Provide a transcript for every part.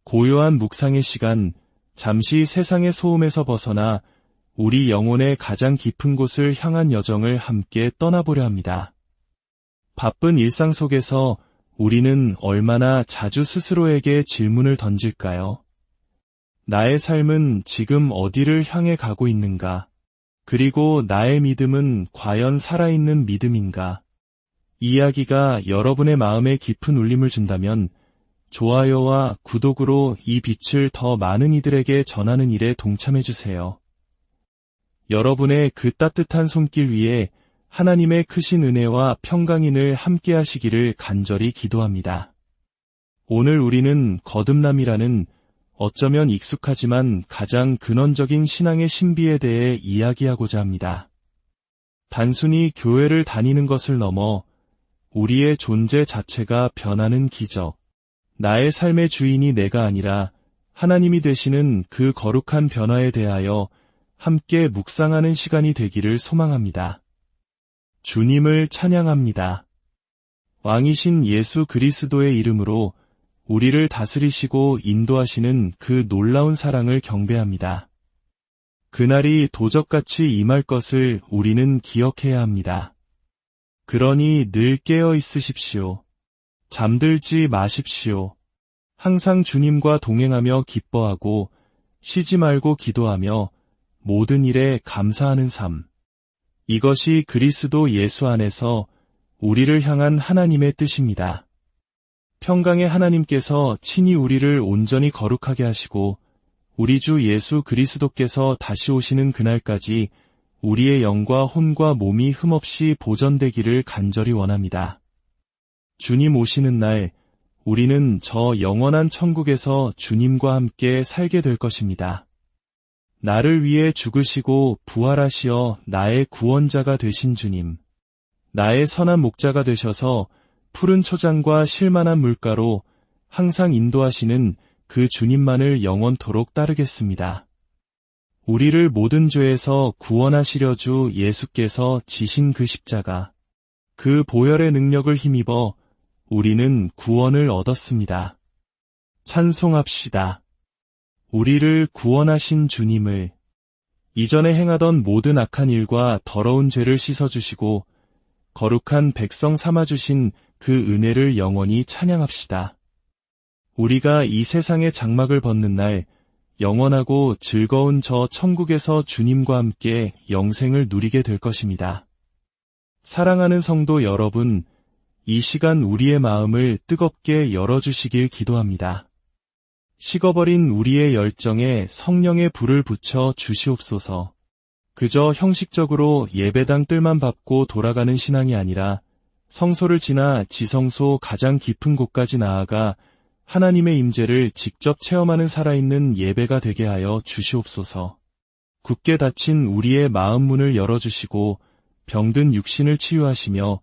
고요한 묵상의 시간, 잠시 세상의 소음에서 벗어나 우리 영혼의 가장 깊은 곳을 향한 여정을 함께 떠나보려 합니다. 바쁜 일상 속에서 우리는 얼마나 자주 스스로에게 질문을 던질까요? 나의 삶은 지금 어디를 향해 가고 있는가? 그리고 나의 믿음은 과연 살아있는 믿음인가? 이 이야기가 여러분의 마음에 깊은 울림을 준다면 좋아요와 구독으로 이 빛을 더 많은 이들에게 전하는 일에 동참해주세요. 여러분의 그 따뜻한 손길 위에 하나님의 크신 은혜와 평강인을 함께 하시기를 간절히 기도합니다. 오늘 우리는 거듭남이라는 어쩌면 익숙하지만 가장 근원적인 신앙의 신비에 대해 이야기하고자 합니다. 단순히 교회를 다니는 것을 넘어 우리의 존재 자체가 변하는 기적, 나의 삶의 주인이 내가 아니라 하나님이 되시는 그 거룩한 변화에 대하여 함께 묵상하는 시간이 되기를 소망합니다. 주님을 찬양합니다. 왕이신 예수 그리스도의 이름으로 우리를 다스리시고 인도하시는 그 놀라운 사랑을 경배합니다. 그날이 도적같이 임할 것을 우리는 기억해야 합니다. 그러니 늘 깨어 있으십시오. 잠들지 마십시오. 항상 주님과 동행하며 기뻐하고 쉬지 말고 기도하며 모든 일에 감사하는 삶. 이것이 그리스도 예수 안에서 우리를 향한 하나님의 뜻입니다. 평강의 하나님께서 친히 우리를 온전히 거룩하게 하시고 우리 주 예수 그리스도께서 다시 오시는 그날까지 우리의 영과 혼과 몸이 흠없이 보존되기를 간절히 원합니다. 주님 오시는 날 우리는 저 영원한 천국에서 주님과 함께 살게 될 것입니다. 나를 위해 죽으시고 부활하시어 나의 구원자가 되신 주님, 나의 선한 목자가 되셔서 푸른 초장과 실만한 물가로 항상 인도하시는 그 주님만을 영원토록 따르겠습니다. 우리를 모든 죄에서 구원하시려 주 예수께서 지신 그 십자가, 그 보혈의 능력을 힘입어 우리는 구원을 얻었습니다. 찬송합시다. 우리를 구원하신 주님을, 이전에 행하던 모든 악한 일과 더러운 죄를 씻어주시고 거룩한 백성 삼아주신 그 은혜를 영원히 찬양합시다. 우리가 이 세상의 장막을 벗는 날 영원하고 즐거운 저 천국에서 주님과 함께 영생을 누리게 될 것입니다. 사랑하는 성도 여러분, 이 시간 우리의 마음을 뜨겁게 열어주시길 기도합니다. 식어버린 우리의 열정에 성령의 불을 붙여 주시옵소서. 그저 형식적으로 예배당 뜰만 밟고 돌아가는 신앙이 아니라 성소를 지나 지성소 가장 깊은 곳까지 나아가 하나님의 임재를 직접 체험하는 살아있는 예배가 되게 하여 주시옵소서. 굳게 닫힌 우리의 마음 문을 열어주시고 병든 육신을 치유하시며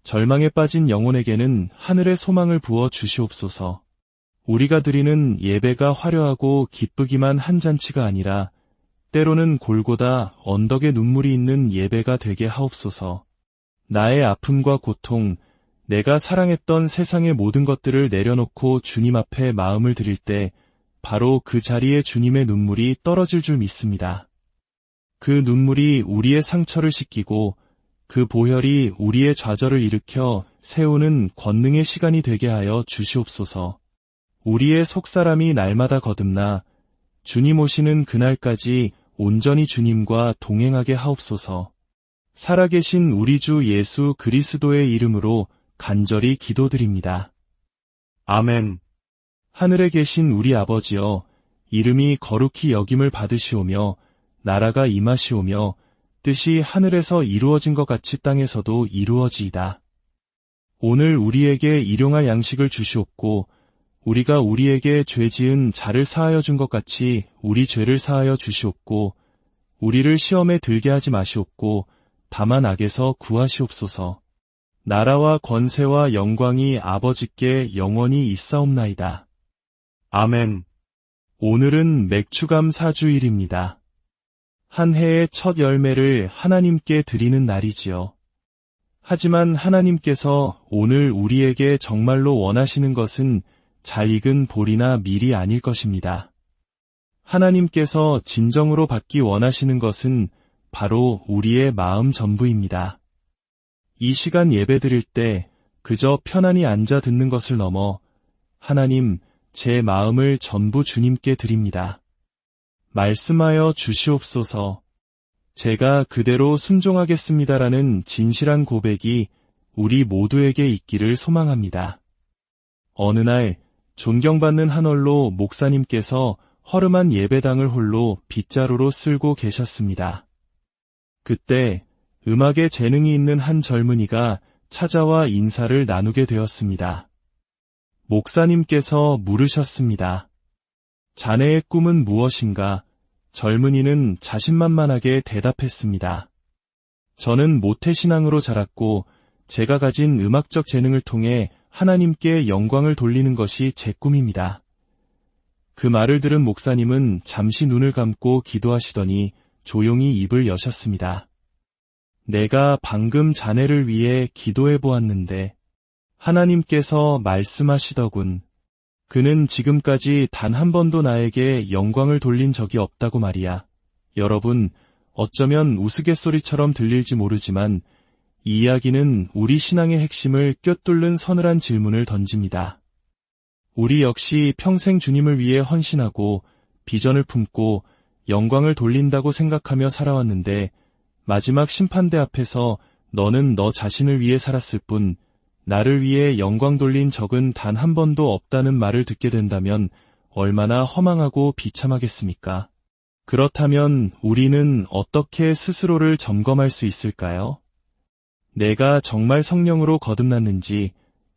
절망에 빠진 영혼에게는 하늘의 소망을 부어 주시옵소서. 우리가 드리는 예배가 화려하고 기쁘기만 한 잔치가 아니라 때로는 골고다 언덕에 눈물이 있는 예배가 되게 하옵소서. 나의 아픔과 고통, 내가 사랑했던 세상의 모든 것들을 내려놓고 주님 앞에 마음을 드릴 때 바로 그 자리에 주님의 눈물이 떨어질 줄 믿습니다. 그 눈물이 우리의 상처를 씻기고 그 보혈이 우리의 좌절을 일으켜 세우는 권능의 시간이 되게 하여 주시옵소서. 우리의 속사람이 날마다 거듭나 주님 오시는 그날까지 온전히 주님과 동행하게 하옵소서. 살아계신 우리 주 예수 그리스도의 이름으로 간절히 기도드립니다. 아멘. 하늘에 계신 우리 아버지여, 이름이 거룩히 여김을 받으시오며 나라가 임하시오며 뜻이 하늘에서 이루어진 것 같이 땅에서도 이루어지이다. 오늘 우리에게 일용할 양식을 주시옵고 우리가 우리에게 죄 지은 자를 사하여 준 것 같이 우리 죄를 사하여 주시옵고 우리를 시험에 들게 하지 마시옵고 다만 악에서 구하시옵소서. 나라와 권세와 영광이 아버지께 영원히 있사옵나이다. 아멘. 오늘은 맥주감 사주일입니다. 한 해의 첫 열매를 하나님께 드리는 날이지요. 하지만 하나님께서 오늘 우리에게 정말로 원하시는 것은 잘 익은 보리나 밀이 아닐 것입니다. 하나님께서 진정으로 받기 원하시는 것은 바로 우리의 마음 전부입니다. 이 시간 예배드릴 때 그저 편안히 앉아 듣는 것을 넘어 하나님, 제 마음을 전부 주님께 드립니다. 말씀하여 주시옵소서. 제가 그대로 순종하겠습니다라는 진실한 고백이 우리 모두에게 있기를 소망합니다. 어느 날 존경받는 한얼로 목사님께서 허름한 예배당을 홀로 빗자루로 쓸고 계셨습니다. 그때 음악에 재능이 있는 한 젊은이가 찾아와 인사를 나누게 되었습니다. 목사님께서 물으셨습니다. 자네의 꿈은 무엇인가? 젊은이는 자신만만하게 대답했습니다. 저는 모태신앙으로 자랐고 제가 가진 음악적 재능을 통해 하나님께 영광을 돌리는 것이 제 꿈입니다. 그 말을 들은 목사님은 잠시 눈을 감고 기도하시더니 조용히 입을 여셨습니다. 내가 방금 자네를 위해 기도해 보았는데 하나님께서 말씀하시더군. 그는 지금까지 단 한 번도 나에게 영광을 돌린 적이 없다고 말이야. 여러분, 어쩌면 우스갯소리처럼 들릴지 모르지만 이 이야기는 우리 신앙의 핵심을 꿰뚫는 서늘한 질문을 던집니다. 우리 역시 평생 주님을 위해 헌신하고 비전을 품고 영광을 돌린다고 생각하며 살아왔는데 마지막 심판대 앞에서 너는 너 자신을 위해 살았을 뿐 나를 위해 영광 돌린 적은 단 한 번도 없다는 말을 듣게 된다면 얼마나 허망하고 비참하겠습니까? 그렇다면 우리는 어떻게 스스로를 점검할 수 있을까요? 내가 정말 성령으로 거듭났는지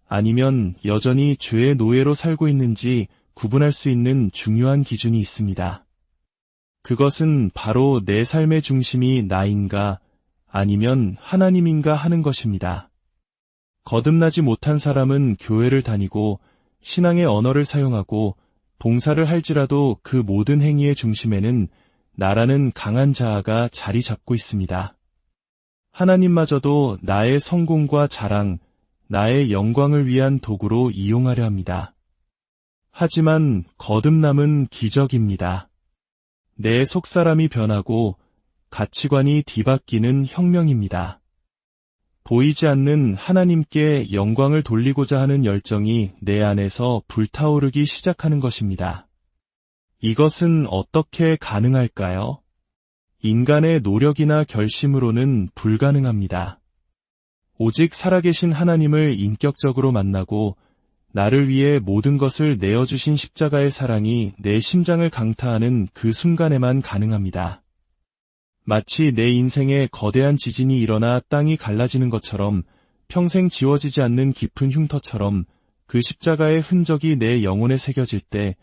아니면 여전히 죄의 노예로 살고 있는지 구분할 수 있는 중요한 기준이 있습니다. 그것은 바로 내 삶의 중심이 나인가 아니면 하나님인가 하는 것입니다. 거듭나지 못한 사람은 교회를 다니고 신앙의 언어를 사용하고 봉사를 할지라도 그 모든 행위의 중심에는 나라는 강한 자아가 자리 잡고 있습니다. 하나님마저도 나의 성공과 자랑, 나의 영광을 위한 도구로 이용하려 합니다. 하지만 거듭남은 기적입니다. 내 속사람이 변하고 가치관이 뒤바뀌는 혁명입니다. 보이지 않는 하나님께 영광을 돌리고자 하는 열정이 내 안에서 불타오르기 시작하는 것입니다. 이것은 어떻게 가능할까요? 인간의 노력이나 결심으로는 불가능합니다. 오직 살아계신 하나님을 인격적으로 만나고 나를 위해 모든 것을 내어주신 십자가의 사랑이 내 심장을 강타하는 그 순간에만 가능합니다. 마치 내 인생에 거대한 지진이 일어나 땅이 갈라지는 것처럼 평생 지워지지 않는 깊은 흉터처럼 그 십자가의 흔적이 내 영혼에 새겨질 때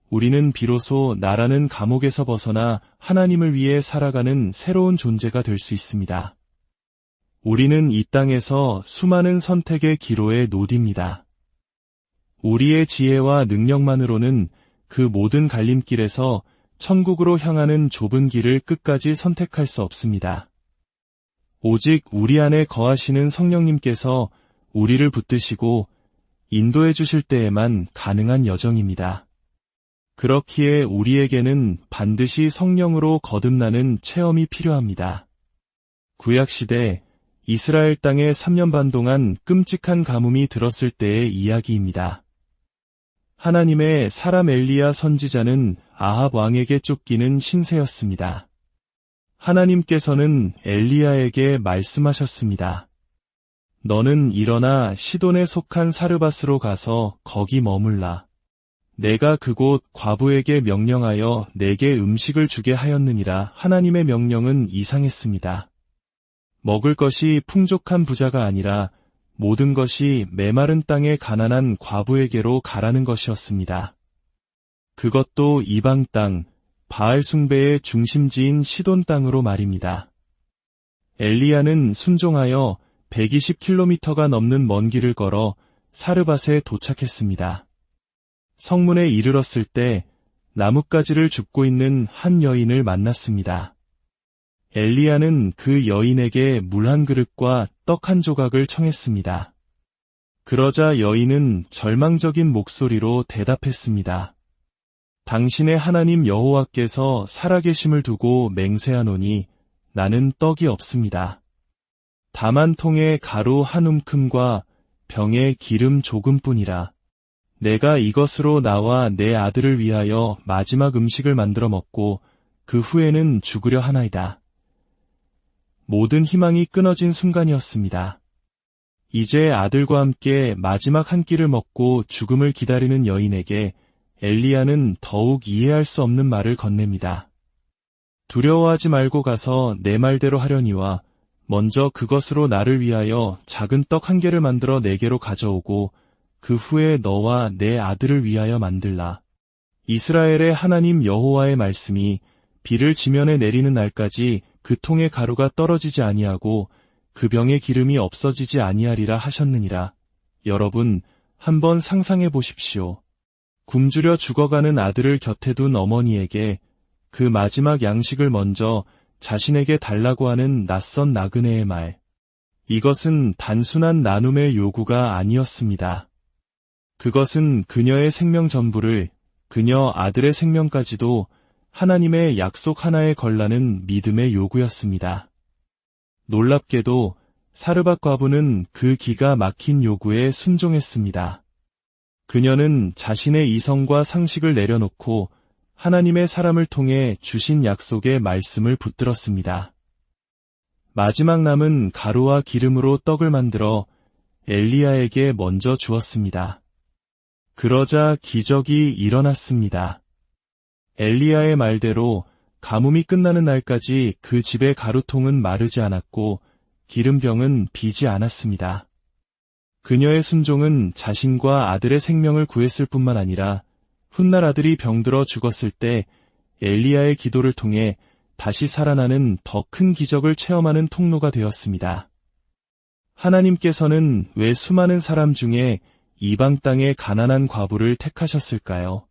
우리는 비로소 나라는 감옥에서 벗어나 하나님을 위해 살아가는 새로운 존재가 될 수 있습니다. 우리는 이 땅에서 수많은 선택의 기로에 노딥니다. 우리의 지혜와 능력만으로는 그 모든 갈림길에서 천국으로 향하는 좁은 길을 끝까지 선택할 수 없습니다. 오직 우리 안에 거하시는 성령님께서 우리를 붙드시고 인도해 주실 때에만 가능한 여정입니다. 그렇기에 우리에게는 반드시 성령으로 거듭나는 체험이 필요합니다. 구약시대 이스라엘 땅에 3년 반 동안 끔찍한 가뭄이 들었을 때의 이야기입니다. 하나님의 사람 엘리야 선지자는 아합 왕에게 쫓기는 신세였습니다. 하나님께서는 엘리야에게 말씀하셨습니다. 너는 일어나 시돈에 속한 사르밧으로 가서 거기 머물라. 내가 그곳 과부에게 명령하여 내게 음식을 주게 하였느니라. 하나님의 명령은 이상했습니다. 먹을 것이 풍족한 부자가 아니라 모든 것이 메마른 땅의 가난한 과부에게로 가라는 것이었습니다. 그것도 이방 땅, 바알 숭배의 중심지인 시돈 땅으로 말입니다. 엘리야는 순종하여 120km가 넘는 먼 길을 걸어 사르밧에 도착했습니다. 성문에 이르렀을 때 나뭇가지를 줍고 있는 한 여인을 만났습니다. 엘리야는 그 여인에게 물 한 그릇과 떡 한 조각을 청했습니다. 그러자 여인은 절망적인 목소리로 대답했습니다. 당신의 하나님 여호와께서 살아계심을 두고 맹세하노니 나는 떡이 없습니다. 다만 통에 가루 한 움큼과 병에 기름 조금뿐이라. 내가 이것으로 나와 내 아들을 위하여 마지막 음식을 만들어 먹고 그 후에는 죽으려 하나이다. 모든 희망이 끊어진 순간이었습니다. 이제 아들과 함께 마지막 한 끼를 먹고 죽음을 기다리는 여인에게 엘리야는 더욱 이해할 수 없는 말을 건넵니다. 두려워하지 말고 가서 내 말대로 하려니와 먼저 그것으로 나를 위하여 작은 떡 한 개를 만들어 내게로 가져오고 그 후에 너와 내 아들을 위하여 만들라. 이스라엘의 하나님 여호와의 말씀이 비를 지면에 내리는 날까지 그 통의 가루가 떨어지지 아니하고 그 병의 기름이 없어지지 아니하리라 하셨느니라. 여러분, 한번 상상해 보십시오. 굶주려 죽어가는 아들을 곁에 둔 어머니에게 그 마지막 양식을 먼저 자신에게 달라고 하는 낯선 나그네의 말. 이것은 단순한 나눔의 요구가 아니었습니다. 그것은 그녀의 생명 전부를, 그녀 아들의 생명까지도 하나님의 약속 하나에 걸라는 믿음의 요구였습니다. 놀랍게도 사르밧 과부는 그 기가 막힌 요구에 순종했습니다. 그녀는 자신의 이성과 상식을 내려놓고 하나님의 사람을 통해 주신 약속의 말씀을 붙들었습니다. 마지막 남은 가루와 기름으로 떡을 만들어 엘리야에게 먼저 주었습니다. 그러자 기적이 일어났습니다. 엘리야의 말대로 가뭄이 끝나는 날까지 그 집의 가루통은 마르지 않았고 기름병은 비지 않았습니다. 그녀의 순종은 자신과 아들의 생명을 구했을 뿐만 아니라 훗날 아들이 병들어 죽었을 때 엘리야의 기도를 통해 다시 살아나는 더 큰 기적을 체험하는 통로가 되었습니다. 하나님께서는 왜 수많은 사람 중에 이방 땅의 가난한 과부를 택하셨을까요?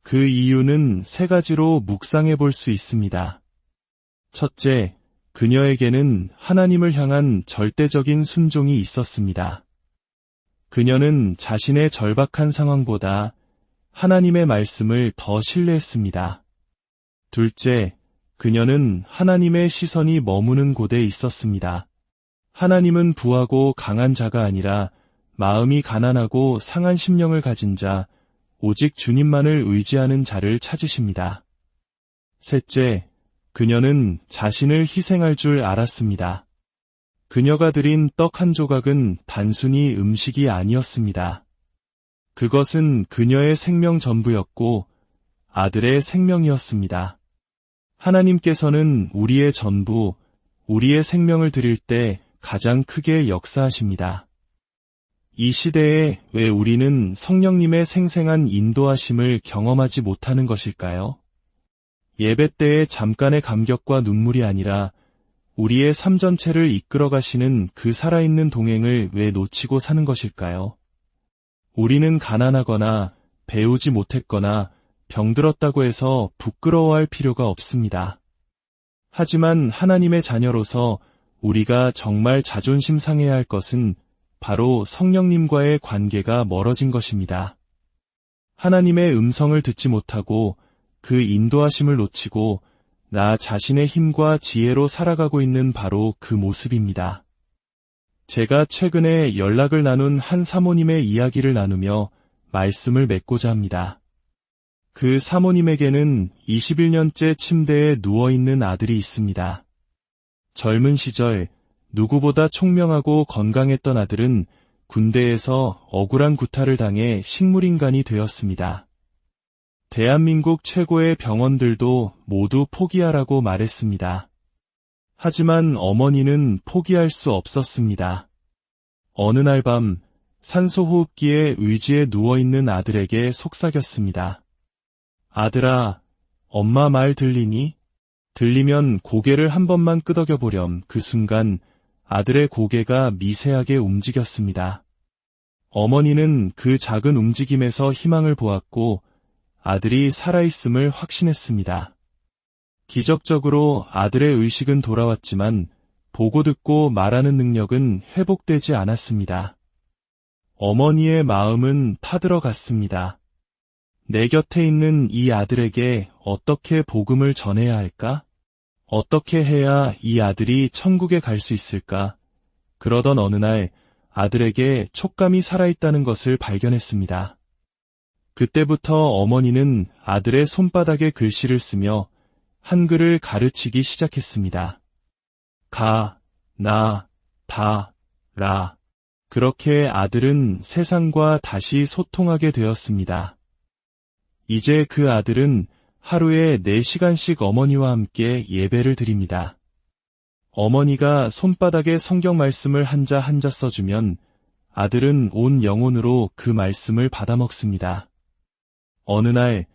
그 이유는 세 가지로 묵상해 볼 수 있습니다. 첫째, 그녀에게는 하나님을 향한 절대적인 순종이 있었습니다. 그녀는 자신의 절박한 상황보다 하나님의 말씀을 더 신뢰했습니다. 둘째, 그녀는 하나님의 시선이 머무는 곳에 있었습니다. 하나님은 부하고 강한 자가 아니라 마음이 가난하고 상한 심령을 가진 자, 오직 주님만을 의지하는 자를 찾으십니다. 셋째, 그녀는 자신을 희생할 줄 알았습니다. 그녀가 드린 떡 한 조각은 단순히 음식이 아니었습니다. 그것은 그녀의 생명 전부였고 아들의 생명이었습니다. 하나님께서는 우리의 전부, 우리의 생명을 드릴 때 가장 크게 역사하십니다. 이 시대에 왜 우리는 성령님의 생생한 인도하심을 경험하지 못하는 것일까요? 예배 때의 잠깐의 감격과 눈물이 아니라 우리의 삶 전체를 이끌어 가시는 그 살아있는 동행을 왜 놓치고 사는 것일까요? 우리는 가난하거나 배우지 못했거나 병들었다고 해서 부끄러워할 필요가 없습니다. 하지만 하나님의 자녀로서 우리가 정말 자존심 상해야 할 것은 바로 성령님과의 관계가 멀어진 것입니다. 하나님의 음성을 듣지 못하고 그 인도하심을 놓치고 나 자신의 힘과 지혜로 살아가고 있는 바로 그 모습입니다. 제가 최근에 연락을 나눈 한 사모님의 이야기를 나누며 말씀을 맺고자 합니다. 그 사모님에게는 21년째 침대에 누워있는 아들이 있습니다. 젊은 시절 누구보다 총명하고 건강했던 아들은 군대에서 억울한 구타를 당해 식물인간이 되었습니다. 대한민국 최고의 병원들도 모두 포기하라고 말했습니다. 하지만 어머니는 포기할 수 없었습니다. 어느 날 밤 산소호흡기에 의지에 누워있는 아들에게 속삭였습니다. 아들아, 엄마 말 들리니? 들리면 고개를 한 번만 끄덕여 보렴. 그 순간 아들의 고개가 미세하게 움직였습니다. 어머니는 그 작은 움직임에서 희망을 보았고 아들이 살아있음을 확신했습니다. 기적적으로 아들의 의식은 돌아왔지만 보고 듣고 말하는 능력은 회복되지 않았습니다. 어머니의 마음은 타들어갔습니다. 내 곁에 있는 이 아들에게 어떻게 복음을 전해야 할까? 어떻게 해야 이 아들이 천국에 갈 수 있을까? 그러던 어느 날 아들에게 촉감이 살아있다는 것을 발견했습니다. 그때부터 어머니는 아들의 손바닥에 글씨를 쓰며 한글을 가르치기 시작했습니다. 가, 나, 다, 라. 그렇게 아들은 세상과 다시 소통하게 되었습니다. 이제 그 아들은 하루에 4시간씩 어머니와 함께 예배를 드립니다. 어머니가 손바닥에 성경 말씀을 한자 한자 써주면 아들은 온 영혼으로 그 말씀을 받아먹습니다. 어느 날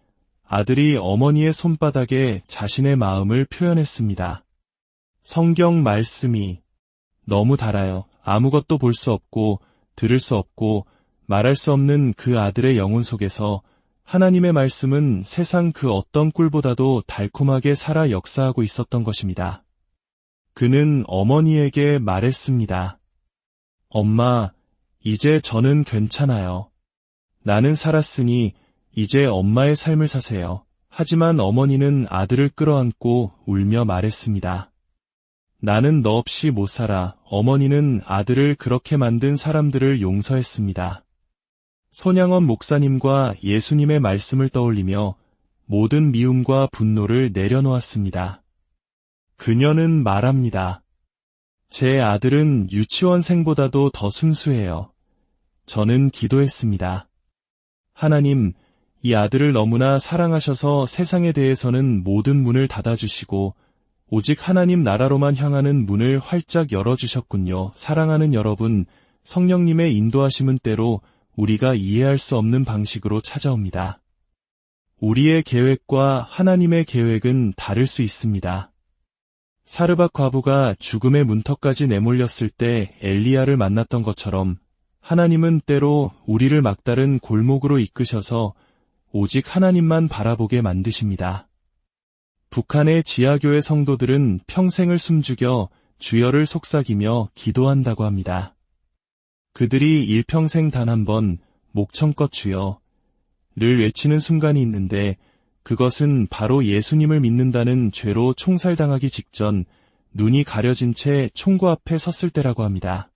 아들이 어머니의 손바닥에 자신의 마음을 표현했습니다. 성경 말씀이 너무 달아요. 아무것도 볼 수 없고 들을 수 없고 말할 수 없는 그 아들의 영혼 속에서 하나님의 말씀은 세상 그 어떤 꿀보다도 달콤하게 살아 역사하고 있었던 것입니다. 그는 어머니에게 말했습니다. 엄마, 이제 저는 괜찮아요. 나는 살았으니 이제 엄마의 삶을 사세요. 하지만 어머니는 아들을 끌어안고 울며 말했습니다. 나는 너 없이 못 살아. 어머니는 아들을 그렇게 만든 사람들을 용서했습니다. 손양원 목사님과 예수님의 말씀을 떠올리며 모든 미움과 분노를 내려놓았습니다. 그녀는 말합니다. 제 아들은 유치원생보다도 더 순수해요. 저는 기도했습니다. 하나님, 이 아들을 너무나 사랑하셔서 세상에 대해서는 모든 문을 닫아주시고 오직 하나님 나라로만 향하는 문을 활짝 열어주셨군요. 사랑하는 여러분, 성령님의 인도하심은 때로 우리가 이해할 수 없는 방식으로 찾아옵니다. 우리의 계획과 하나님의 계획은 다를 수 있습니다. 사르밧 과부가 죽음의 문턱까지 내몰렸을 때 엘리야를 만났던 것처럼 하나님은 때로 우리를 막다른 골목으로 이끄셔서 오직 하나님만 바라보게 만드십니다. 북한의 지하교회 성도들은 평생을 숨죽여 주여를 속삭이며 기도한다고 합니다. 그들이 일평생 단 한 번 목청껏 주여를 외치는 순간이 있는데 그것은 바로 예수님을 믿는다는 죄로 총살당하기 직전 눈이 가려진 채 총구 앞에 섰을 때라고 합니다.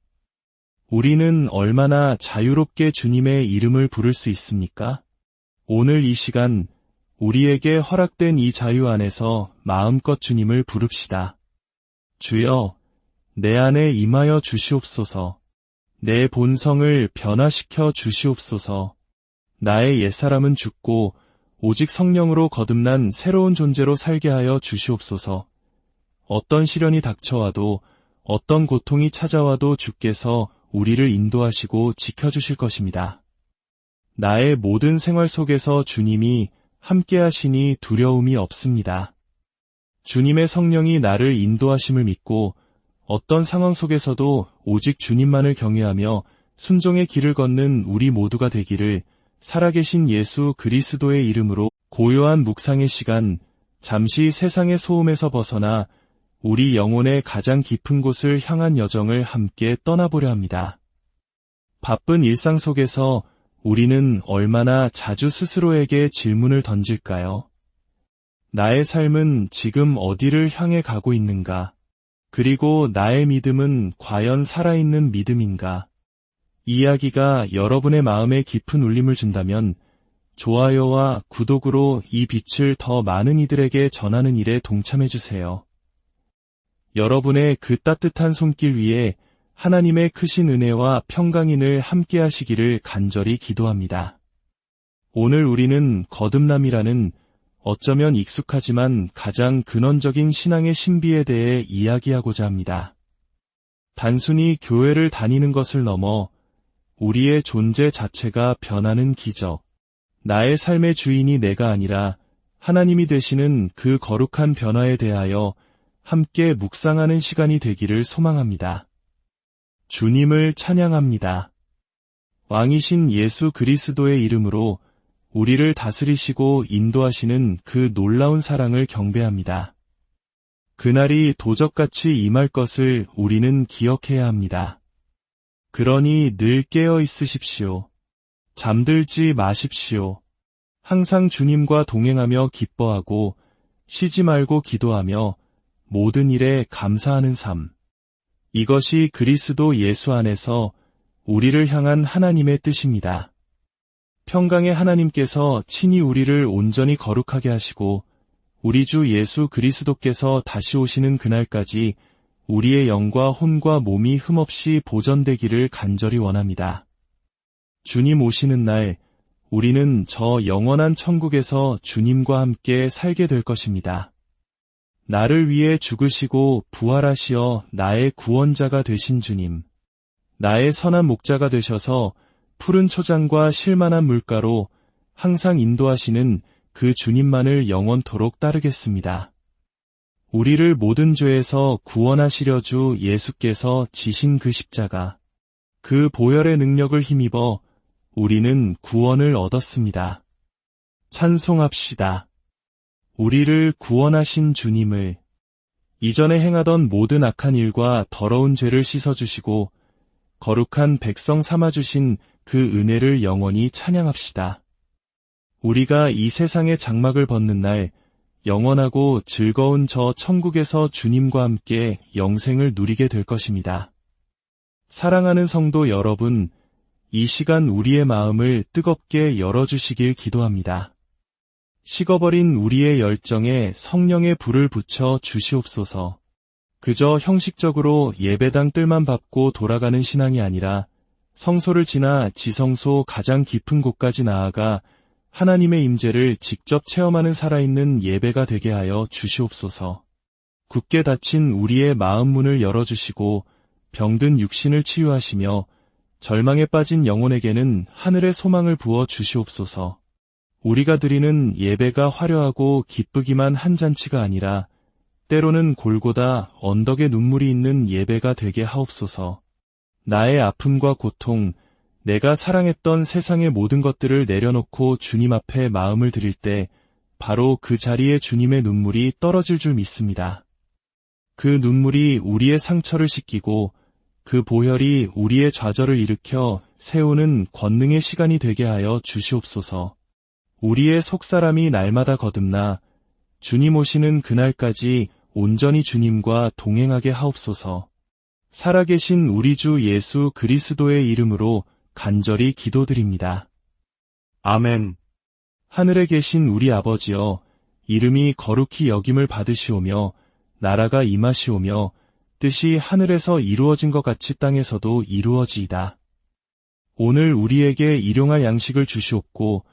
우리는 얼마나 자유롭게 주님의 이름을 부를 수 있습니까? 오늘 이 시간 우리에게 허락된 이 자유 안에서 마음껏 주님을 부릅시다. 주여, 내 안에 임하여 주시옵소서. 내 본성을 변화시켜 주시옵소서. 나의 옛사람은 죽고 오직 성령으로 거듭난 새로운 존재로 살게 하여 주시옵소서. 어떤 시련이 닥쳐와도 어떤 고통이 찾아와도 주께서 우리를 인도하시고 지켜주실 것입니다. 나의 모든 생활 속에서 주님이 함께 하시니 두려움이 없습니다. 주님의 성령이 나를 인도하심을 믿고 어떤 상황 속에서도 오직 주님만을 경외하며 순종의 길을 걷는 우리 모두가 되기를 살아계신 예수 그리스도의 이름으로 고요한 묵상의 시간, 잠시 세상의 소음에서 벗어나 우리 영혼의 가장 깊은 곳을 향한 여정을 함께 떠나보려 합니다. 바쁜 일상 속에서 우리는 얼마나 자주 스스로에게 질문을 던질까요? 나의 삶은 지금 어디를 향해 가고 있는가? 그리고 나의 믿음은 과연 살아있는 믿음인가? 이 이야기가 여러분의 마음에 깊은 울림을 준다면 좋아요와 구독으로 이 빛을 더 많은 이들에게 전하는 일에 동참해주세요. 여러분의 그 따뜻한 손길 위에 하나님의 크신 은혜와 평강이 늘 함께 하시기를 간절히 기도합니다. 오늘 우리는 거듭남이라는 어쩌면 익숙하지만 가장 근원적인 신앙의 신비에 대해 이야기하고자 합니다. 단순히 교회를 다니는 것을 넘어 우리의 존재 자체가 변하는 기적, 나의 삶의 주인이 내가 아니라 하나님이 되시는 그 거룩한 변화에 대하여 함께 묵상하는 시간이 되기를 소망합니다. 주님을 찬양합니다. 왕이신 예수 그리스도의 이름으로 우리를 다스리시고 인도하시는 그 놀라운 사랑을 경배합니다. 그날이 도적같이 임할 것을 우리는 기억해야 합니다. 그러니 늘 깨어 있으십시오. 잠들지 마십시오. 항상 주님과 동행하며 기뻐하고 쉬지 말고 기도하며 모든 일에 감사하는 삶. 이것이 그리스도 예수 안에서 우리를 향한 하나님의 뜻입니다. 평강의 하나님께서 친히 우리를 온전히 거룩하게 하시고 우리 주 예수 그리스도께서 다시 오시는 그날까지 우리의 영과 혼과 몸이 흠없이 보존되기를 간절히 원합니다. 주님 오시는 날 우리는 저 영원한 천국에서 주님과 함께 살게 될 것입니다. 나를 위해 죽으시고 부활하시어 나의 구원자가 되신 주님, 나의 선한 목자가 되셔서 푸른 초장과 실만한 물가로 항상 인도하시는 그 주님만을 영원토록 따르겠습니다. 우리를 모든 죄에서 구원하시려 주 예수께서 지신 그 십자가, 그 보혈의 능력을 힘입어 우리는 구원을 얻었습니다. 찬송합시다. 우리를 구원하신 주님을, 이전에 행하던 모든 악한 일과 더러운 죄를 씻어주시고 거룩한 백성 삼아주신 그 은혜를 영원히 찬양합시다. 우리가 이 세상의 장막을 벗는 날 영원하고 즐거운 저 천국에서 주님과 함께 영생을 누리게 될 것입니다. 사랑하는 성도 여러분, 이 시간 우리의 마음을 뜨겁게 열어주시길 기도합니다. 식어버린 우리의 열정에 성령의 불을 붙여 주시옵소서. 그저 형식적으로 예배당 뜰만 밟고 돌아가는 신앙이 아니라 성소를 지나 지성소 가장 깊은 곳까지 나아가 하나님의 임재를 직접 체험하는 살아있는 예배가 되게 하여 주시옵소서. 굳게 닫힌 우리의 마음 문을 열어주시고 병든 육신을 치유하시며 절망에 빠진 영혼에게는 하늘의 소망을 부어 주시옵소서. 우리가 드리는 예배가 화려하고 기쁘기만 한 잔치가 아니라 때로는 골고다 언덕에 눈물이 있는 예배가 되게 하옵소서. 나의 아픔과 고통, 내가 사랑했던 세상의 모든 것들을 내려놓고 주님 앞에 마음을 드릴 때 바로 그 자리에 주님의 눈물이 떨어질 줄 믿습니다. 그 눈물이 우리의 상처를 씻기고 그 보혈이 우리의 좌절을 일으켜 세우는 권능의 시간이 되게 하여 주시옵소서. 우리의 속사람이 날마다 거듭나 주님 오시는 그날까지 온전히 주님과 동행하게 하옵소서. 살아계신 우리 주 예수 그리스도의 이름으로 간절히 기도드립니다. 아멘. 하늘에 계신 우리 아버지여, 이름이 거룩히 여김을 받으시오며 나라가 임하시오며 뜻이 하늘에서 이루어진 것 같이 땅에서도 이루어지이다. 오늘 우리에게 일용할 양식을 주시옵고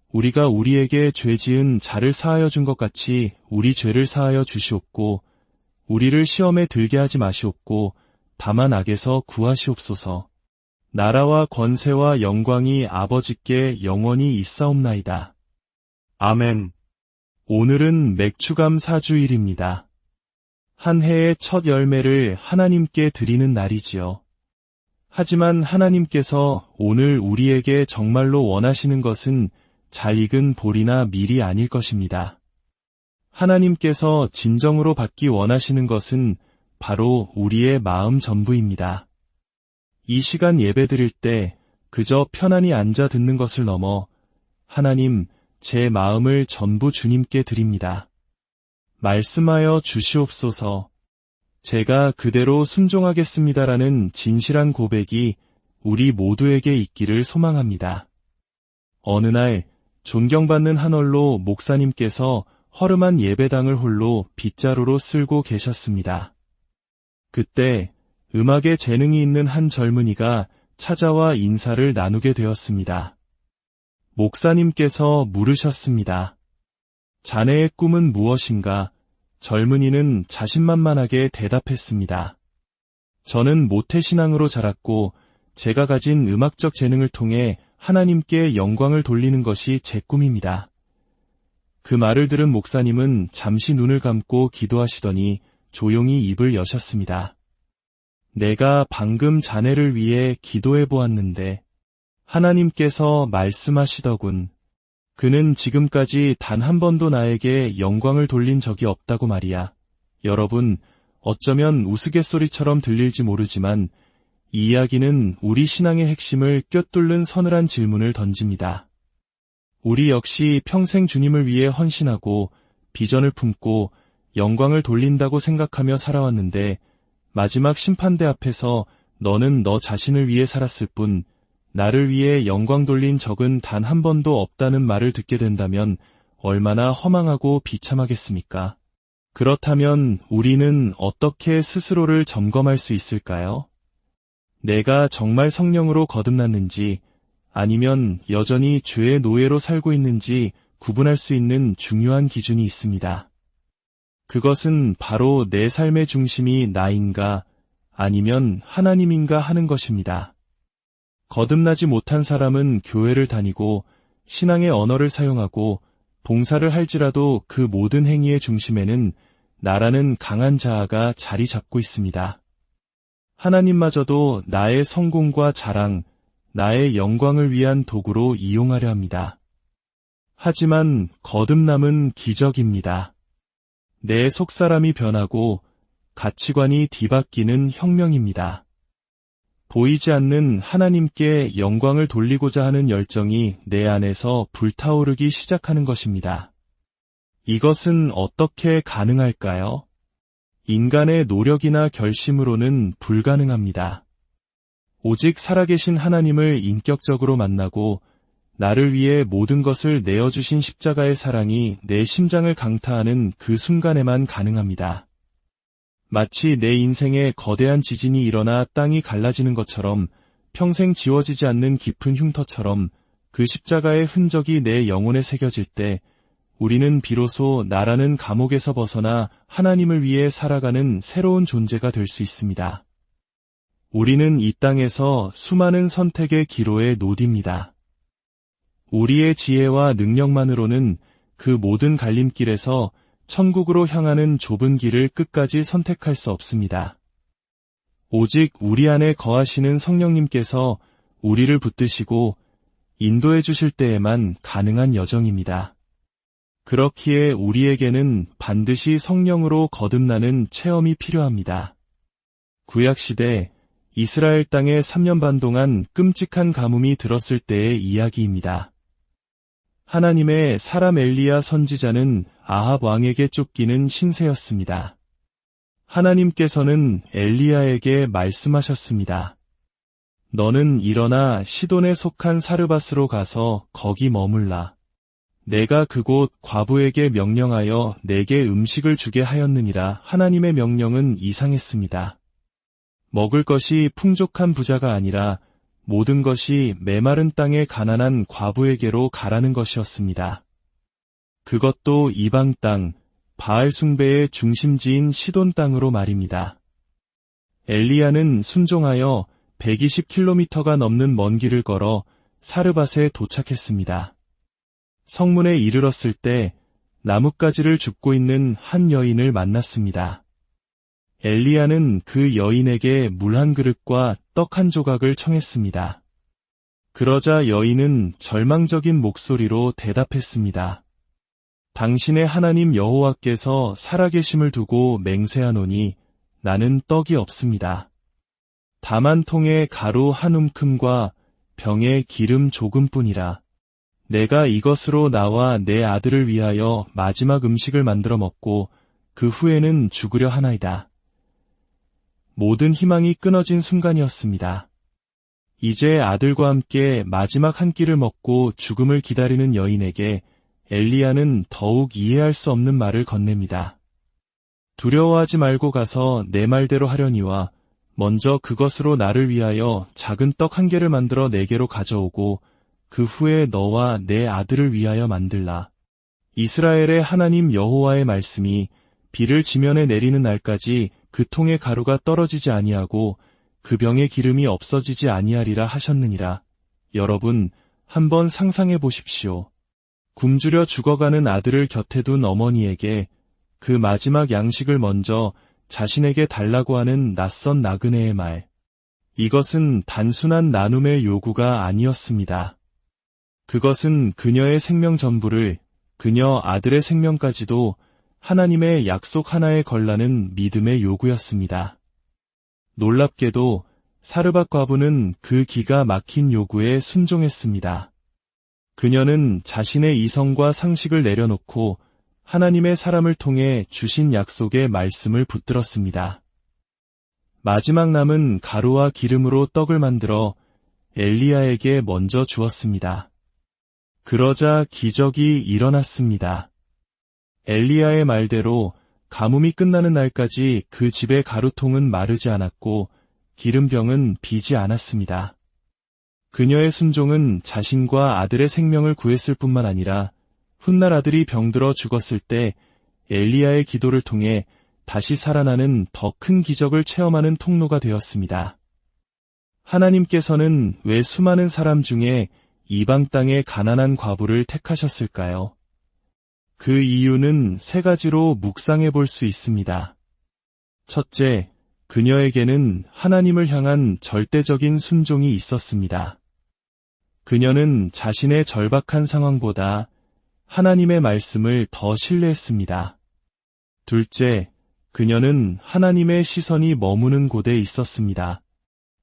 우리가 우리에게 죄 지은 자를 사하여 준 것 같이 우리 죄를 사하여 주시옵고 우리를 시험에 들게 하지 마시옵고 다만 악에서 구하시옵소서. 나라와 권세와 영광이 아버지께 영원히 있사옵나이다. 아멘. 오늘은 맥주감 사주일입니다. 한 해의 첫 열매를 하나님께 드리는 날이지요. 하지만 하나님께서 오늘 우리에게 정말로 원하시는 것은 잘 익은 볼이나 밀이 아닐 것입니다. 하나님께서 진정으로 받기 원하시는 것은 바로 우리의 마음 전부입니다. 이 시간 예배드릴 때 그저 편안히 앉아 듣는 것을 넘어 하나님, 제 마음을 전부 주님께 드립니다. 말씀하여 주시옵소서. 제가 그대로 순종하겠습니다라는 진실한 고백이 우리 모두에게 있기를 소망합니다. 어느 날 존경받는 한얼로 목사님께서 허름한 예배당을 홀로 빗자루로 쓸고 계셨습니다. 그때 음악에 재능이 있는 한 젊은이가 찾아와 인사를 나누게 되었습니다. 목사님께서 물으셨습니다. 자네의 꿈은 무엇인가? 젊은이는 자신만만하게 대답했습니다. 저는 모태신앙으로 자랐고 제가 가진 음악적 재능을 통해 하나님께 영광을 돌리는 것이 제 꿈입니다. 그 말을 들은 목사님은 잠시 눈을 감고 기도하시더니 조용히 입을 여셨습니다. 내가 방금 자네를 위해 기도해 보았는데 하나님께서 말씀하시더군. 그는 지금까지 단 한 번도 나에게 영광을 돌린 적이 없다고 말이야. 여러분, 어쩌면 우스갯소리처럼 들릴지 모르지만 이 이야기는 우리 신앙의 핵심을 꿰뚫는 서늘한 질문을 던집니다. 우리 역시 평생 주님을 위해 헌신하고 비전을 품고 영광을 돌린다고 생각하며 살아왔는데 마지막 심판대 앞에서 너는 너 자신을 위해 살았을 뿐 나를 위해 영광 돌린 적은 단 한 번도 없다는 말을 듣게 된다면 얼마나 허망하고 비참하겠습니까? 그렇다면 우리는 어떻게 스스로를 점검할 수 있을까요? 내가 정말 성령으로 거듭났는지 아니면 여전히 죄의 노예로 살고 있는지 구분할 수 있는 중요한 기준이 있습니다. 그것은 바로 내 삶의 중심이 나인가 아니면 하나님인가 하는 것입니다. 거듭나지 못한 사람은 교회를 다니고 신앙의 언어를 사용하고 봉사를 할지라도 그 모든 행위의 중심에는 나라는 강한 자아가 자리 잡고 있습니다. 하나님마저도 나의 성공과 자랑, 나의 영광을 위한 도구로 이용하려 합니다. 하지만 거듭남은 기적입니다. 내 속사람이 변하고 가치관이 뒤바뀌는 혁명입니다. 보이지 않는 하나님께 영광을 돌리고자 하는 열정이 내 안에서 불타오르기 시작하는 것입니다. 이것은 어떻게 가능할까요? 인간의 노력이나 결심으로는 불가능합니다. 오직 살아계신 하나님을 인격적으로 만나고 나를 위해 모든 것을 내어주신 십자가의 사랑이 내 심장을 강타하는 그 순간에만 가능합니다. 마치 내 인생에 거대한 지진이 일어나 땅이 갈라지는 것처럼 평생 지워지지 않는 깊은 흉터처럼 그 십자가의 흔적이 내 영혼에 새겨질 때 우리는 비로소 나라는 감옥에서 벗어나 하나님을 위해 살아가는 새로운 존재가 될 수 있습니다. 우리는 이 땅에서 수많은 선택의 기로에 노딥니다. 우리의 지혜와 능력만으로는 그 모든 갈림길에서 천국으로 향하는 좁은 길을 끝까지 선택할 수 없습니다. 오직 우리 안에 거하시는 성령님께서 우리를 붙드시고 인도해 주실 때에만 가능한 여정입니다. 그렇기에 우리에게는 반드시 성령으로 거듭나는 체험이 필요합니다. 구약시대 이스라엘 땅에 3년 반 동안 끔찍한 가뭄이 들었을 때의 이야기입니다. 하나님의 사람 엘리야 선지자는 아합 왕에게 쫓기는 신세였습니다. 하나님께서는 엘리야에게 말씀하셨습니다. 너는 일어나 시돈에 속한 사르밧으로 가서 거기 머물라. 내가 그곳 과부에게 명령하여 내게 음식을 주게 하였느니라. 하나님의 명령은 이상했습니다. 먹을 것이 풍족한 부자가 아니라 모든 것이 메마른 땅의 가난한 과부에게로 가라는 것이었습니다. 그것도 이방 땅, 바알 숭배의 중심지인 시돈 땅으로 말입니다. 엘리야는 순종하여 120km가 넘는 먼 길을 걸어 사르밧에 도착했습니다. 성문에 이르렀을 때 나뭇가지를 줍고 있는 한 여인을 만났습니다. 엘리야는 그 여인에게 물 한 그릇과 떡 한 조각을 청했습니다. 그러자 여인은 절망적인 목소리로 대답했습니다. 당신의 하나님 여호와께서 살아계심을 두고 맹세하노니 나는 떡이 없습니다. 다만 통에 가루 한 움큼과 병에 기름 조금뿐이라. 내가 이것으로 나와 내 아들을 위하여 마지막 음식을 만들어 먹고 그 후에는 죽으려 하나이다. 모든 희망이 끊어진 순간이었습니다. 이제 아들과 함께 마지막 한 끼를 먹고 죽음을 기다리는 여인에게 엘리야는 더욱 이해할 수 없는 말을 건넵니다. 두려워하지 말고 가서 내 말대로 하려니와 먼저 그것으로 나를 위하여 작은 떡 한 개를 만들어 내게로 가져오고 그 후에 너와 내 아들을 위하여 만들라. 이스라엘의 하나님 여호와의 말씀이 비를 지면에 내리는 날까지 그 통의 가루가 떨어지지 아니하고 그 병의 기름이 없어지지 아니하리라 하셨느니라. 여러분, 한번 상상해 보십시오. 굶주려 죽어가는 아들을 곁에 둔 어머니에게 그 마지막 양식을 먼저 자신에게 달라고 하는 낯선 나그네의 말. 이것은 단순한 나눔의 요구가 아니었습니다. 그것은 그녀의 생명 전부를, 그녀 아들의 생명까지도 하나님의 약속 하나에 걸라는 믿음의 요구였습니다. 놀랍게도 사르밧 과부는 그 기가 막힌 요구에 순종했습니다. 그녀는 자신의 이성과 상식을 내려놓고 하나님의 사람을 통해 주신 약속의 말씀을 붙들었습니다. 마지막 남은 가루와 기름으로 떡을 만들어 엘리야에게 먼저 주었습니다. 그러자 기적이 일어났습니다. 엘리야의 말대로 가뭄이 끝나는 날까지 그 집의 가루통은 마르지 않았고 기름병은 비지 않았습니다. 그녀의 순종은 자신과 아들의 생명을 구했을 뿐만 아니라 훗날 아들이 병들어 죽었을 때 엘리야의 기도를 통해 다시 살아나는 더 큰 기적을 체험하는 통로가 되었습니다. 하나님께서는 왜 수많은 사람 중에 이방 땅의 가난한 과부를 택하셨을까요? 그 이유는 세 가지로 묵상해 볼 수 있습니다. 첫째, 그녀에게는 하나님을 향한 절대적인 순종이 있었습니다. 그녀는 자신의 절박한 상황보다 하나님의 말씀을 더 신뢰했습니다. 둘째, 그녀는 하나님의 시선이 머무는 곳에 있었습니다.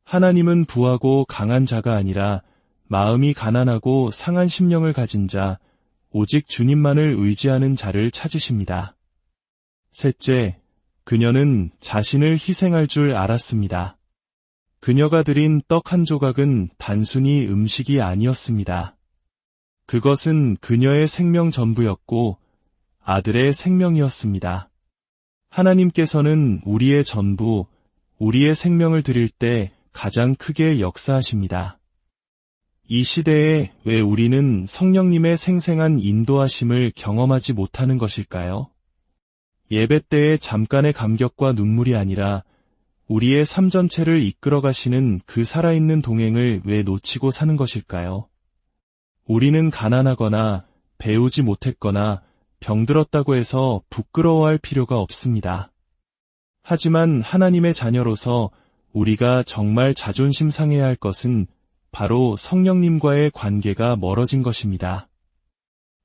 하나님은 부하고 강한 자가 아니라 마음이 가난하고 상한 심령을 가진 자, 오직 주님만을 의지하는 자를 찾으십니다. 셋째, 그녀는 자신을 희생할 줄 알았습니다. 그녀가 드린 떡 한 조각은 단순히 음식이 아니었습니다. 그것은 그녀의 생명 전부였고 아들의 생명이었습니다. 하나님께서는 우리의 전부, 우리의 생명을 드릴 때 가장 크게 역사하십니다. 이 시대에 왜 우리는 성령님의 생생한 인도하심을 경험하지 못하는 것일까요? 예배 때의 잠깐의 감격과 눈물이 아니라 우리의 삶 전체를 이끌어 가시는 그 살아있는 동행을 왜 놓치고 사는 것일까요? 우리는 가난하거나 배우지 못했거나 병들었다고 해서 부끄러워할 필요가 없습니다. 하지만 하나님의 자녀로서 우리가 정말 자존심 상해야 할 것은 바로 성령님과의 관계가 멀어진 것입니다.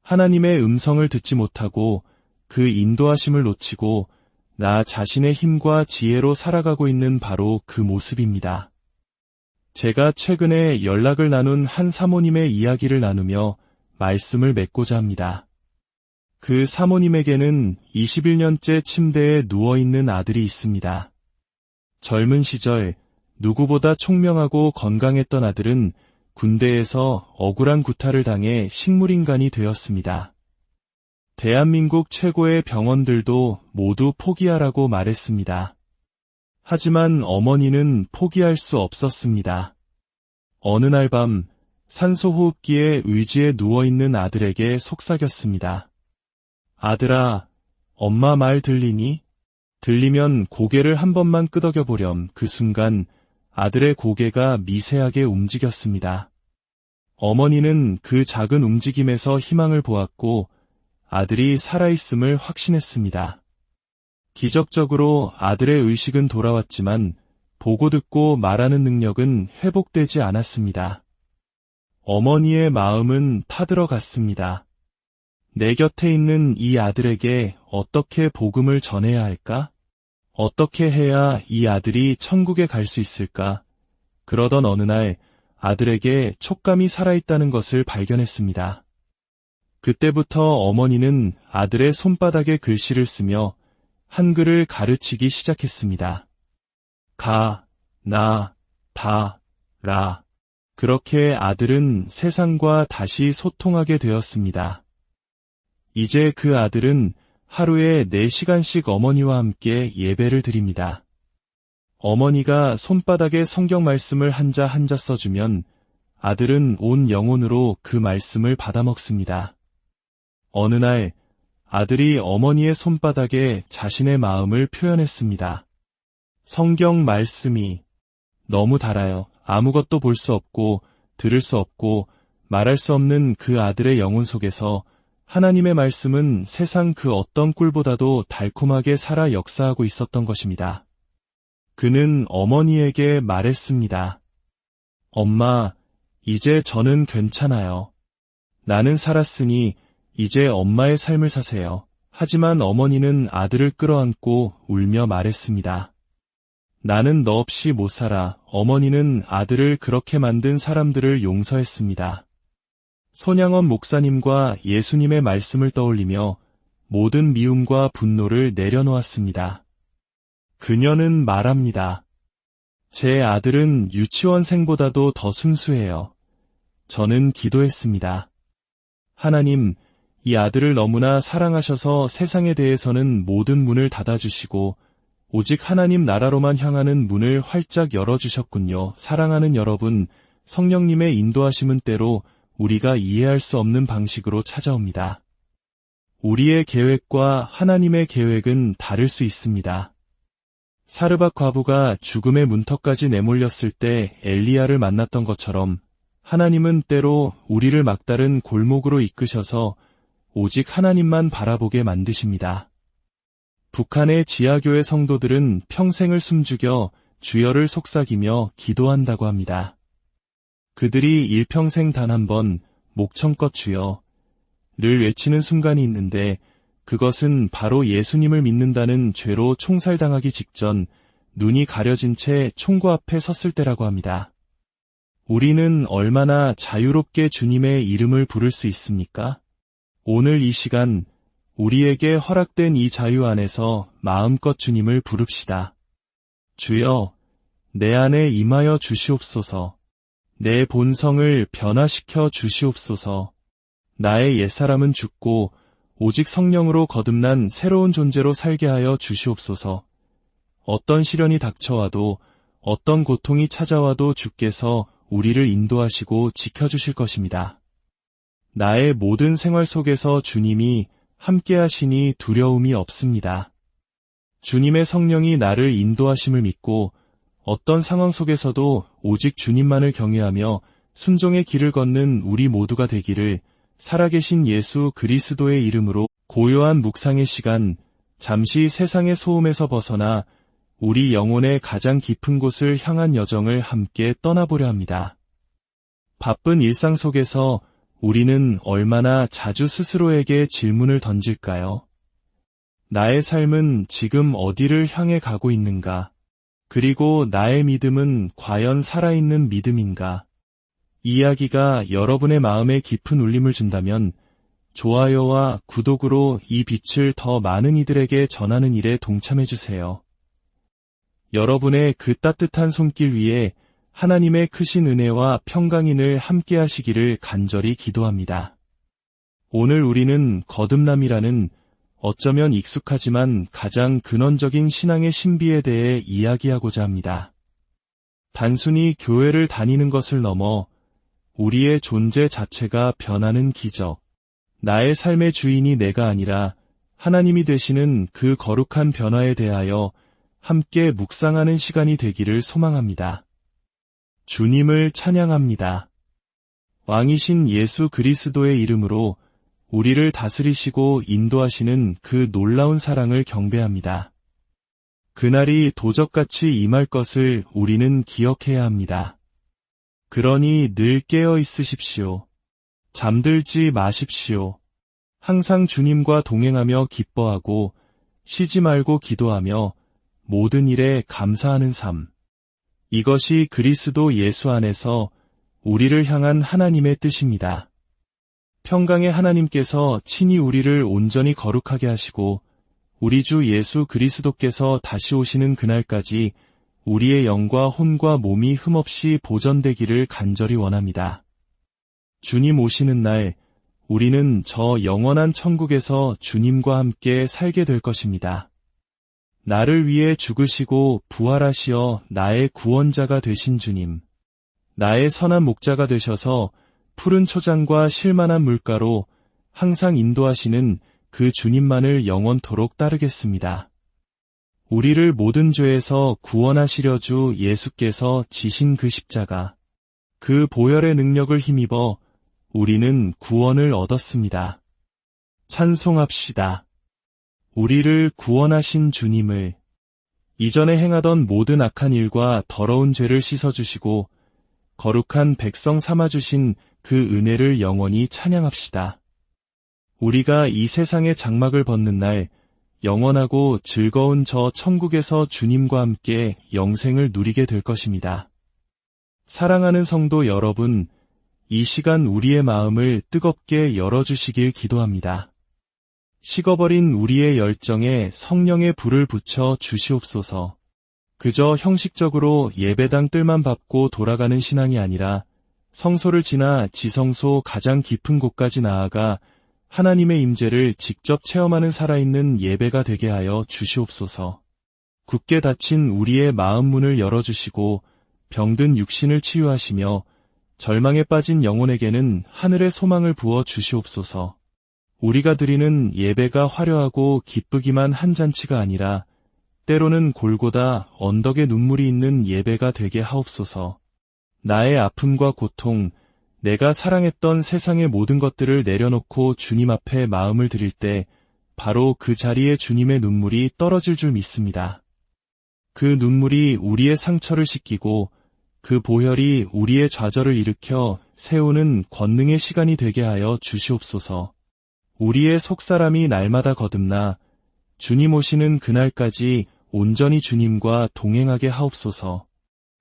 하나님의 음성을 듣지 못하고 그 인도하심을 놓치고 나 자신의 힘과 지혜로 살아가고 있는 바로 그 모습입니다. 제가 최근에 연락을 나눈 한 사모님의 이야기를 나누며 말씀을 맺고자 합니다. 그 사모님에게는 21년째 침대에 누워있는 아들이 있습니다. 젊은 시절 누구보다 총명하고 건강했던 아들은 군대에서 억울한 구타를 당해 식물인간이 되었습니다. 대한민국 최고의 병원들도 모두 포기하라고 말했습니다. 하지만 어머니는 포기할 수 없었습니다. 어느 날 밤 산소호흡기에 의지에 누워있는 아들에게 속삭였습니다. 아들아, 엄마 말 들리니? 들리면 고개를 한 번만 끄덕여 보렴. 그 순간 아들의 고개가 미세하게 움직였습니다. 어머니는 그 작은 움직임에서 희망을 보았고 아들이 살아있음을 확신했습니다. 기적적으로 아들의 의식은 돌아왔지만 보고 듣고 말하는 능력은 회복되지 않았습니다. 어머니의 마음은 타들어갔습니다. 내 곁에 있는 이 아들에게 어떻게 복음을 전해야 할까? 어떻게 해야 이 아들이 천국에 갈 수 있을까? 그러던 어느 날 아들에게 촉감이 살아있다는 것을 발견했습니다. 그때부터 어머니는 아들의 손바닥에 글씨를 쓰며 한글을 가르치기 시작했습니다. 가, 나, 다, 라. 그렇게 아들은 세상과 다시 소통하게 되었습니다. 이제 그 아들은 하루에 4시간씩 어머니와 함께 예배를 드립니다. 어머니가 손바닥에 성경 말씀을 한자 한자 써주면 아들은 온 영혼으로 그 말씀을 받아먹습니다. 어느 날 아들이 어머니의 손바닥에 자신의 마음을 표현했습니다. 성경 말씀이 너무 달아요. 아무것도 볼 수 없고 들을 수 없고 말할 수 없는 그 아들의 영혼 속에서 하나님의 말씀은 세상 그 어떤 꿀보다도 달콤하게 살아 역사하고 있었던 것입니다. 그는 어머니에게 말했습니다. 엄마, 이제 저는 괜찮아요. 나는 살았으니 이제 엄마의 삶을 사세요. 하지만 어머니는 아들을 끌어안고 울며 말했습니다. 나는 너 없이 못 살아. 어머니는 아들을 그렇게 만든 사람들을 용서했습니다. 손양원 목사님과 예수님의 말씀을 떠올리며 모든 미움과 분노를 내려놓았습니다. 그녀는 말합니다. 제 아들은 유치원생보다도 더 순수해요. 저는 기도했습니다. 하나님, 이 아들을 너무나 사랑하셔서 세상에 대해서는 모든 문을 닫아주시고 오직 하나님 나라로만 향하는 문을 활짝 열어주셨군요. 사랑하는 여러분, 성령님의 인도하심은 때로 우리가 이해할 수 없는 방식으로 찾아옵니다. 우리의 계획과 하나님의 계획은 다를 수 있습니다. 사르밧 과부가 죽음의 문턱까지 내몰렸을 때 엘리야를 만났던 것처럼 하나님은 때로 우리를 막다른 골목으로 이끄셔서 오직 하나님만 바라보게 만드십니다. 북한의 지하교회 성도들은 평생을 숨죽여 주여를 속삭이며 기도한다고 합니다. 그들이 일평생 단 한 번 목청껏 주여를 외치는 순간이 있는데 그것은 바로 예수님을 믿는다는 죄로 총살당하기 직전 눈이 가려진 채 총구 앞에 섰을 때라고 합니다. 우리는 얼마나 자유롭게 주님의 이름을 부를 수 있습니까? 오늘 이 시간 우리에게 허락된 이 자유 안에서 마음껏 주님을 부릅시다. 주여, 내 안에 임하여 주시옵소서. 내 본성을 변화시켜 주시옵소서. 나의 옛사람은 죽고 오직 성령으로 거듭난 새로운 존재로 살게 하여 주시옵소서. 어떤 시련이 닥쳐와도 어떤 고통이 찾아와도 주께서 우리를 인도하시고 지켜주실 것입니다. 나의 모든 생활 속에서 주님이 함께 하시니 두려움이 없습니다. 주님의 성령이 나를 인도하심을 믿고 어떤 상황 속에서도 오직 주님만을 경외하며 순종의 길을 걷는 우리 모두가 되기를 살아계신 예수 그리스도의 이름으로 고요한 묵상의 시간, 잠시 세상의 소음에서 벗어나 우리 영혼의 가장 깊은 곳을 향한 여정을 함께 떠나보려 합니다. 바쁜 일상 속에서 우리는 얼마나 자주 스스로에게 질문을 던질까요? 나의 삶은 지금 어디를 향해 가고 있는가? 그리고 나의 믿음은 과연 살아있는 믿음인가? 이 이야기가 여러분의 마음에 깊은 울림을 준다면 좋아요와 구독으로 이 빛을 더 많은 이들에게 전하는 일에 동참해주세요. 여러분의 그 따뜻한 손길 위에 하나님의 크신 은혜와 평강인을 함께 하시기를 간절히 기도합니다. 오늘 우리는 거듭남이라는 어쩌면 익숙하지만 가장 근원적인 신앙의 신비에 대해 이야기하고자 합니다. 단순히 교회를 다니는 것을 넘어 우리의 존재 자체가 변하는 기적, 나의 삶의 주인이 내가 아니라 하나님이 되시는 그 거룩한 변화에 대하여 함께 묵상하는 시간이 되기를 소망합니다. 주님을 찬양합니다. 왕이신 예수 그리스도의 이름으로 우리를 다스리시고 인도하시는 그 놀라운 사랑을 경배합니다. 그날이 도적같이 임할 것을 우리는 기억해야 합니다. 그러니 늘 깨어 있으십시오. 잠들지 마십시오. 항상 주님과 동행하며 기뻐하고 쉬지 말고 기도하며 모든 일에 감사하는 삶. 이것이 그리스도 예수 안에서 우리를 향한 하나님의 뜻입니다. 평강의 하나님께서 친히 우리를 온전히 거룩하게 하시고 우리 주 예수 그리스도께서 다시 오시는 그날까지 우리의 영과 혼과 몸이 흠없이 보존되기를 간절히 원합니다. 주님 오시는 날 우리는 저 영원한 천국에서 주님과 함께 살게 될 것입니다. 나를 위해 죽으시고 부활하시어 나의 구원자가 되신 주님, 나의 선한 목자가 되셔서 푸른 초장과 실만한 물가로 항상 인도하시는 그 주님만을 영원토록 따르겠습니다. 우리를 모든 죄에서 구원하시려 주 예수께서 지신 그 십자가, 그 보혈의 능력을 힘입어 우리는 구원을 얻었습니다. 찬송합시다. 우리를 구원하신 주님을, 이전에 행하던 모든 악한 일과 더러운 죄를 씻어주시고 거룩한 백성 삼아주신 그 은혜를 영원히 찬양합시다. 우리가 이 세상의 장막을 벗는 날 영원하고 즐거운 저 천국에서 주님과 함께 영생을 누리게 될 것입니다. 사랑하는 성도 여러분, 이 시간 우리의 마음을 뜨겁게 열어주시길 기도합니다. 식어버린 우리의 열정에 성령의 불을 붙여 주시옵소서. 그저 형식적으로 예배당 뜰만 밟고 돌아가는 신앙이 아니라 성소를 지나 지성소 가장 깊은 곳까지 나아가 하나님의 임재를 직접 체험하는 살아있는 예배가 되게 하여 주시옵소서. 굳게 닫힌 우리의 마음 문을 열어주시고 병든 육신을 치유하시며 절망에 빠진 영혼에게는 하늘의 소망을 부어 주시옵소서. 우리가 드리는 예배가 화려하고 기쁘기만 한 잔치가 아니라 때로는 골고다 언덕에 눈물이 있는 예배가 되게 하옵소서. 나의 아픔과 고통, 내가 사랑했던 세상의 모든 것들을 내려놓고 주님 앞에 마음을 드릴 때 바로 그 자리에 주님의 눈물이 떨어질 줄 믿습니다. 그 눈물이 우리의 상처를 씻기고 그 보혈이 우리의 좌절을 일으켜 세우는 권능의 시간이 되게 하여 주시옵소서. 우리의 속사람이 날마다 거듭나 주님 오시는 그날까지 온전히 주님과 동행하게 하옵소서.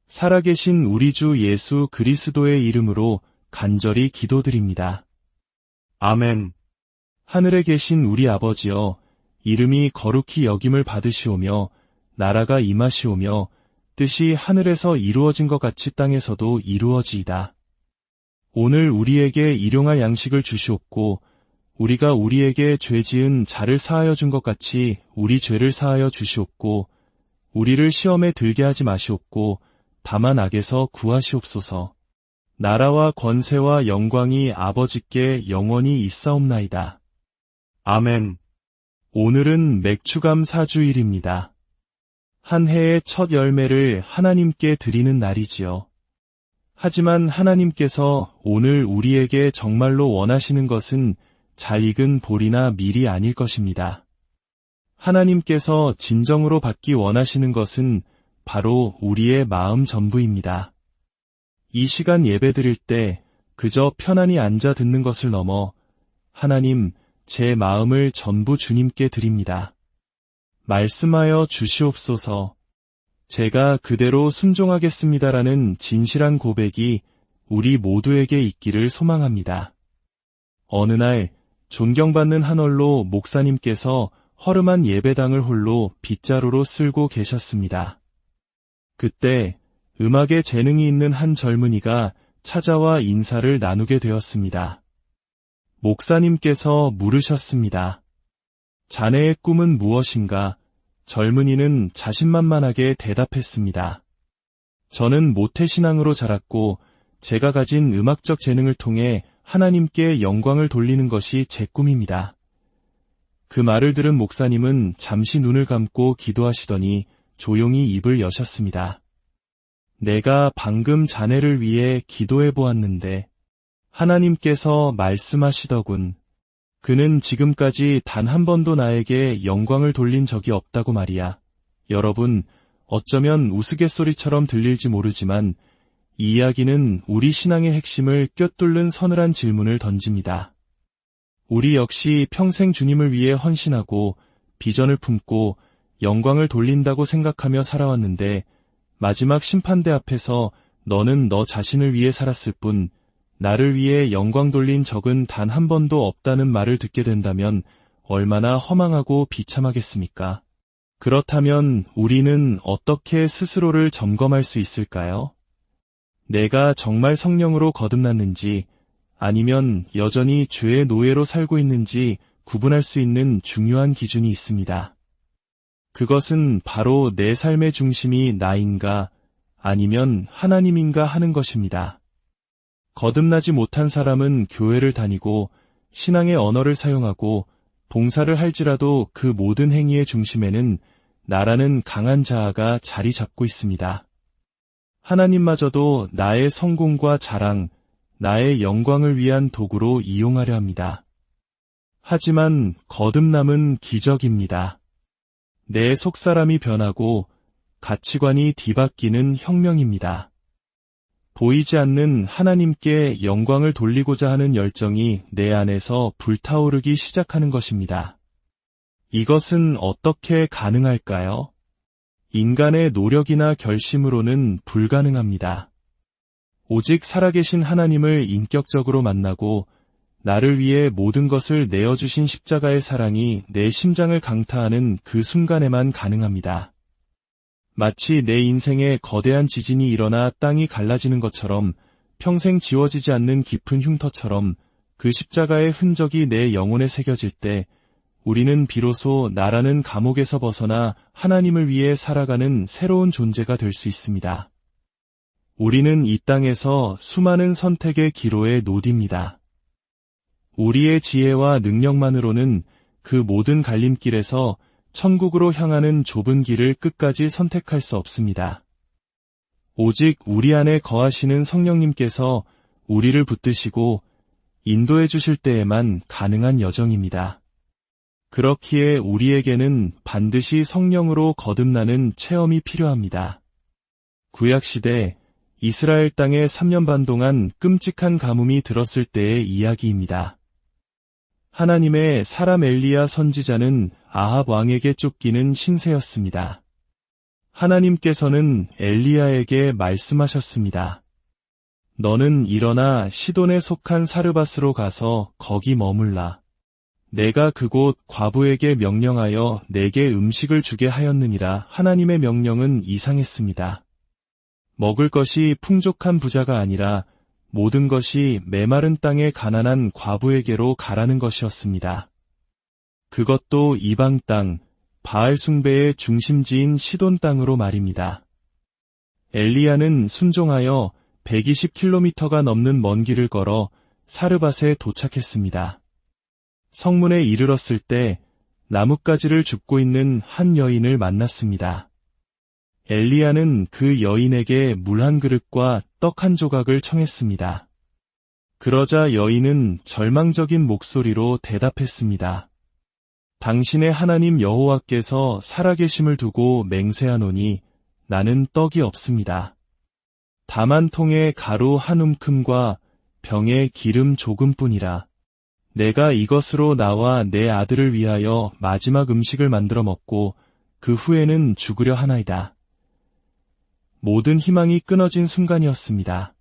살아계신 우리 주 예수 그리스도의 이름으로 간절히 기도드립니다. 아멘. 하늘에 계신 우리 아버지여, 이름이 거룩히 여김을 받으시오며 나라가 임하시오며 뜻이 하늘에서 이루어진 것 같이 땅에서도 이루어지이다. 오늘 우리에게 일용할 양식을 주시옵고 우리가 우리에게 죄 지은 자를 사하여 준 것 같이 우리 죄를 사하여 주시옵고 우리를 시험에 들게 하지 마시옵고 다만 악에서 구하시옵소서. 나라와 권세와 영광이 아버지께 영원히 있사옵나이다. 아멘. 오늘은 맥주감 사주일입니다. 한 해의 첫 열매를 하나님께 드리는 날이지요. 하지만 하나님께서 오늘 우리에게 정말로 원하시는 것은 잘 익은 볼이나 밀이 아닐 것입니다. 하나님께서 진정으로 받기 원하시는 것은 바로 우리의 마음 전부입니다. 이 시간 예배드릴 때 그저 편안히 앉아 듣는 것을 넘어 하나님, 제 마음을 전부 주님께 드립니다. 말씀하여 주시옵소서. 제가 그대로 순종하겠습니다라는 진실한 고백이 우리 모두에게 있기를 소망합니다. 어느 날 존경받는 한얼로 목사님께서 허름한 예배당을 홀로 빗자루로 쓸고 계셨습니다. 그때 음악에 재능이 있는 한 젊은이가 찾아와 인사를 나누게 되었습니다. 목사님께서 물으셨습니다. 자네의 꿈은 무엇인가? 젊은이는 자신만만하게 대답했습니다. 저는 모태신앙으로 자랐고 제가 가진 음악적 재능을 통해 하나님께 영광을 돌리는 것이 제 꿈입니다. 그 말을 들은 목사님은 잠시 눈을 감고 기도하시더니 조용히 입을 여셨습니다. 내가 방금 자네를 위해 기도해 보았는데 하나님께서 말씀하시더군. 그는 지금까지 단 한 번도 나에게 영광을 돌린 적이 없다고 말이야. 여러분, 어쩌면 우스갯소리처럼 들릴지 모르지만 이 이야기는 우리 신앙의 핵심을 꿰뚫는 서늘한 질문을 던집니다. 우리 역시 평생 주님을 위해 헌신하고 비전을 품고 영광을 돌린다고 생각하며 살아왔는데 마지막 심판대 앞에서 너는 너 자신을 위해 살았을 뿐 나를 위해 영광 돌린 적은 단 한 번도 없다는 말을 듣게 된다면 얼마나 허망하고 비참하겠습니까? 그렇다면 우리는 어떻게 스스로를 점검할 수 있을까요? 내가 정말 성령으로 거듭났는지 아니면 여전히 죄의 노예로 살고 있는지 구분할 수 있는 중요한 기준이 있습니다. 그것은 바로 내 삶의 중심이 나인가 아니면 하나님인가 하는 것입니다. 거듭나지 못한 사람은 교회를 다니고 신앙의 언어를 사용하고 봉사를 할지라도 그 모든 행위의 중심에는 나라는 강한 자아가 자리 잡고 있습니다. 하나님마저도 나의 성공과 자랑, 나의 영광을 위한 도구로 이용하려 합니다. 하지만 거듭남은 기적입니다. 내 속사람이 변하고 가치관이 뒤바뀌는 혁명입니다. 보이지 않는 하나님께 영광을 돌리고자 하는 열정이 내 안에서 불타오르기 시작하는 것입니다. 이것은 어떻게 가능할까요? 인간의 노력이나 결심으로는 불가능합니다. 오직 살아계신 하나님을 인격적으로 만나고 나를 위해 모든 것을 내어주신 십자가의 사랑이 내 심장을 강타하는 그 순간에만 가능합니다. 마치 내 인생에 거대한 지진이 일어나 땅이 갈라지는 것처럼 평생 지워지지 않는 깊은 흉터처럼 그 십자가의 흔적이 내 영혼에 새겨질 때 우리는 비로소 나라는 감옥에서 벗어나 하나님을 위해 살아가는 새로운 존재가 될 수 있습니다. 우리는 이 땅에서 수많은 선택의 기로에 놓입니다. 우리의 지혜와 능력만으로는 그 모든 갈림길에서 천국으로 향하는 좁은 길을 끝까지 선택할 수 없습니다. 오직 우리 안에 거하시는 성령님께서 우리를 붙드시고 인도해 주실 때에만 가능한 여정입니다. 그렇기에 우리에게는 반드시 성령으로 거듭나는 체험이 필요합니다. 구약시대 이스라엘 땅에 3년 반 동안 끔찍한 가뭄이 들었을 때의 이야기입니다. 하나님의 사람 엘리야 선지자는 아합 왕에게 쫓기는 신세였습니다. 하나님께서는 엘리야에게 말씀하셨습니다. 너는 일어나 시돈에 속한 사르밧으로 가서 거기 머물라. 내가 그곳 과부에게 명령하여 내게 음식을 주게 하였느니라. 하나님의 명령은 이상했습니다. 먹을 것이 풍족한 부자가 아니라 모든 것이 메마른 땅의 가난한 과부에게로 가라는 것이었습니다. 그것도 이방 땅, 바알 숭배의 중심지인 시돈 땅으로 말입니다. 엘리야는 순종하여 120km가 넘는 먼 길을 걸어 사르밧에 도착했습니다. 성문에 이르렀을 때 나뭇가지를 줍고 있는 한 여인을 만났습니다. 엘리야는 그 여인에게 물 한 그릇과 떡 한 조각을 청했습니다. 그러자 여인은 절망적인 목소리로 대답했습니다. 당신의 하나님 여호와께서 살아계심을 두고 맹세하노니 나는 떡이 없습니다. 다만 통에 가루 한 움큼과 병에 기름 조금뿐이라. 내가 이것으로 나와 내 아들을 위하여 마지막 음식을 만들어 먹고 그 후에는 죽으려 하나이다. 모든 희망이 끊어진 순간이었습니다.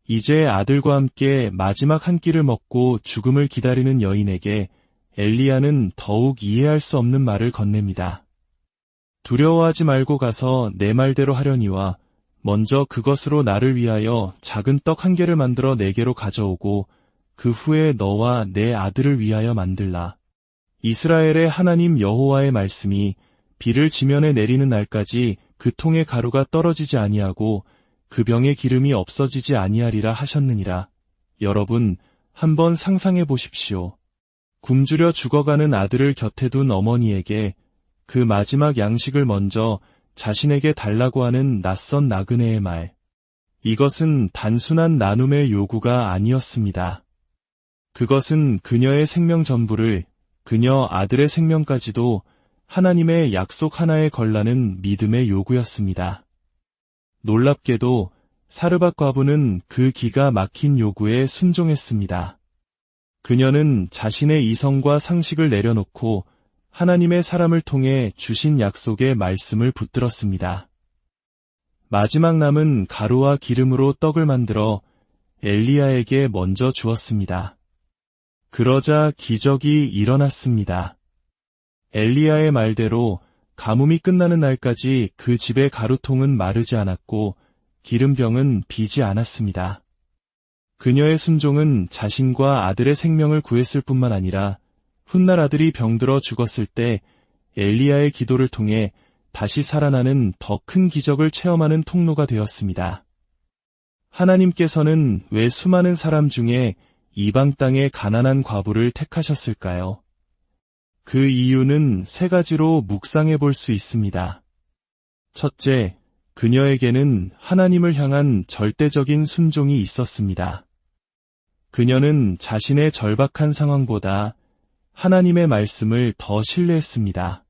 이제 아들과 함께 마지막 한 끼를 먹고 죽음을 기다리는 여인에게 엘리야는 더욱 이해할 수 없는 말을 건넵니다. 두려워하지 말고 가서 내 말대로 하려니와 먼저 그것으로 나를 위하여 작은 떡 한 개를 만들어 내게로 가져오고 그 후에 너와 내 아들을 위하여 만들라. 이스라엘의 하나님 여호와의 말씀이 비를 지면에 내리는 날까지 그 통의 가루가 떨어지지 아니하고 그 병의 기름이 없어지지 아니하리라 하셨느니라. 여러분, 한번 상상해 보십시오. 굶주려 죽어가는 아들을 곁에 둔 어머니에게 그 마지막 양식을 먼저 자신에게 달라고 하는 낯선 나그네의 말. 이것은 단순한 나눔의 요구가 아니었습니다. 그것은 그녀의 생명 전부를, 그녀 아들의 생명까지도 하나님의 약속 하나에 걸라는 믿음의 요구였습니다. 놀랍게도 사르밧 과부는 그 기가 막힌 요구에 순종했습니다. 그녀는 자신의 이성과 상식을 내려놓고 하나님의 사람을 통해 주신 약속의 말씀을 붙들었습니다. 마지막 남은 가루와 기름으로 떡을 만들어 엘리야에게 먼저 주었습니다. 그러자 기적이 일어났습니다. 엘리야의 말대로 가뭄이 끝나는 날까지 그 집의 가루통은 마르지 않았고 기름병은 비지 않았습니다. 그녀의 순종은 자신과 아들의 생명을 구했을 뿐만 아니라 훗날 아들이 병들어 죽었을 때 엘리야의 기도를 통해 다시 살아나는 더 큰 기적을 체험하는 통로가 되었습니다. 하나님께서는 왜 수많은 사람 중에 이방 땅의 가난한 과부를 택하셨을까요? 그 이유는 세 가지로 묵상해 볼 수 있습니다. 첫째, 그녀에게는 하나님을 향한 절대적인 순종이 있었습니다. 그녀는 자신의 절박한 상황보다 하나님의 말씀을 더 신뢰했습니다.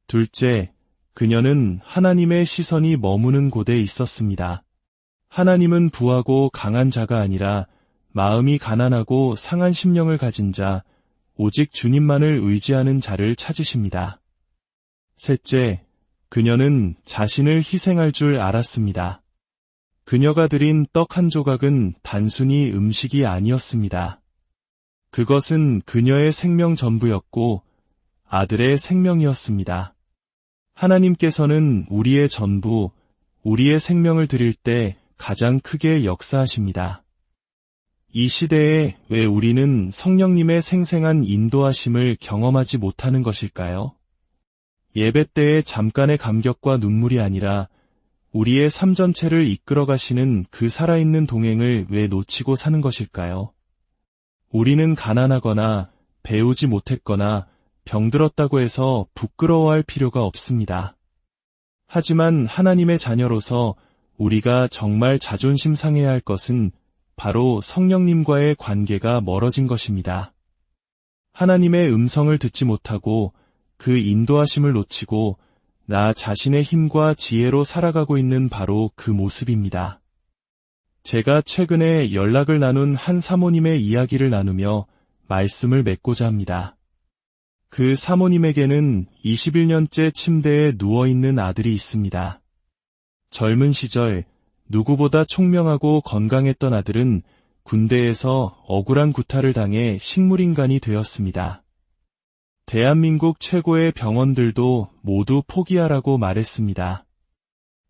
둘째, 그녀는 하나님의 시선이 머무는 곳에 있었습니다. 하나님은 부하고 강한 자가 아니라 마음이 가난하고 상한 심령을 가진 자, 오직 주님만을 의지하는 자를 찾으십니다. 셋째, 그녀는 자신을 희생할 줄 알았습니다. 그녀가 드린 떡 한 조각은 단순히 음식이 아니었습니다. 그것은 그녀의 생명 전부였고 아들의 생명이었습니다. 하나님께서는 우리의 전부, 우리의 생명을 드릴 때 가장 크게 역사하십니다. 이 시대에 왜 우리는 성령님의 생생한 인도하심을 경험하지 못하는 것일까요? 예배 때의 잠깐의 감격과 눈물이 아니라 우리의 삶 전체를 이끌어 가시는 그 살아있는 동행을 왜 놓치고 사는 것일까요? 우리는 가난하거나 배우지 못했거나 병들었다고 해서 부끄러워할 필요가 없습니다. 하지만 하나님의 자녀로서 우리가 정말 자존심 상해야 할 것은 바로 성령님과의 관계가 멀어진 것입니다. 하나님의 음성을 듣지 못하고 그 인도하심을 놓치고 나 자신의 힘과 지혜로 살아가고 있는 바로 그 모습입니다. 제가 최근에 연락을 나눈 한 사모님의 이야기를 나누며 말씀을 맺고자 합니다. 그 사모님에게는 21년째 침대에 누워있는 아들이 있습니다. 젊은 시절 누구보다 총명하고 건강했던 아들은 군대에서 억울한 구타를 당해 식물인간이 되었습니다. 대한민국 최고의 병원들도 모두 포기하라고 말했습니다.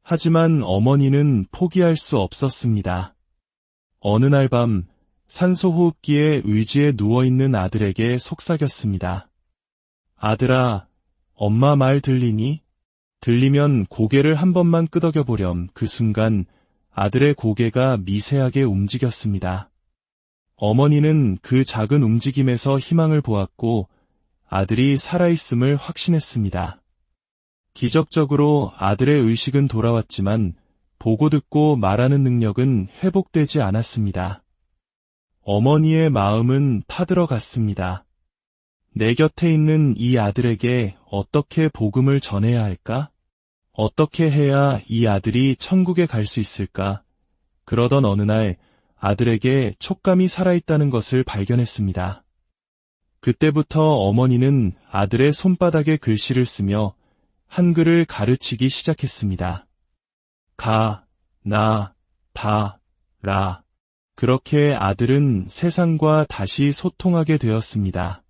하지만 어머니는 포기할 수 없었습니다. 어느 날 밤 산소호흡기에 의지에 누워있는 아들에게 속삭였습니다. 아들아, 엄마 말 들리니? 들리면 고개를 한 번만 끄덕여보렴. 그 순간 아들의 고개가 미세하게 움직였습니다. 어머니는 그 작은 움직임에서 희망을 보았고 아들이 살아있음을 확신했습니다. 기적적으로 아들의 의식은 돌아왔지만 보고 듣고 말하는 능력은 회복되지 않았습니다. 어머니의 마음은 타들어갔습니다. 내 곁에 있는 이 아들에게 어떻게 복음을 전해야 할까? 어떻게 해야 이 아들이 천국에 갈 수 있을까? 그러던 어느 날 아들에게 촉감이 살아있다는 것을 발견했습니다. 그때부터 어머니는 아들의 손바닥에 글씨를 쓰며 한글을 가르치기 시작했습니다. 가, 나, 다, 라. 그렇게 아들은 세상과 다시 소통하게 되었습니다.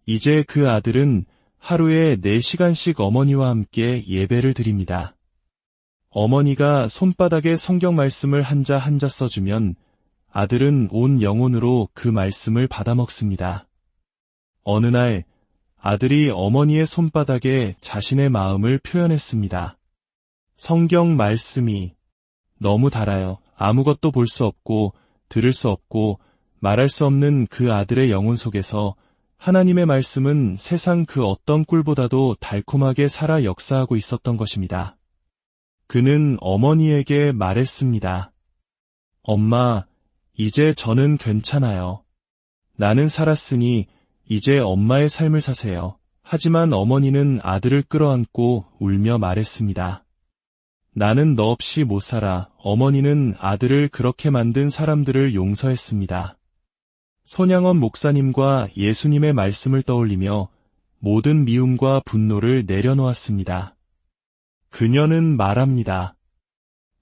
이제 그 아들은 하루에 4시간씩 어머니와 함께 예배를 드립니다. 어머니가 손바닥에 성경 말씀을 한자 한자 써주면 아들은 온 영혼으로 그 말씀을 받아먹습니다. 어느 날 아들이 어머니의 손바닥에 자신의 마음을 표현했습니다. 성경 말씀이 너무 달아요. 아무것도 볼 수 없고 들을 수 없고 말할 수 없는 그 아들의 영혼 속에서 하나님의 말씀은 세상 그 어떤 꿀보다도 달콤하게 살아 역사하고 있었던 것입니다. 그는 어머니에게 말했습니다. 엄마, 이제 저는 괜찮아요. 나는 살았으니 이제 엄마의 삶을 사세요. 하지만 어머니는 아들을 끌어안고 울며 말했습니다. 나는 너 없이 못 살아. 어머니는 아들을 그렇게 만든 사람들을 용서했습니다. 손양원 목사님과 예수님의 말씀을 떠올리며 모든 미움과 분노를 내려놓았습니다. 그녀는 말합니다.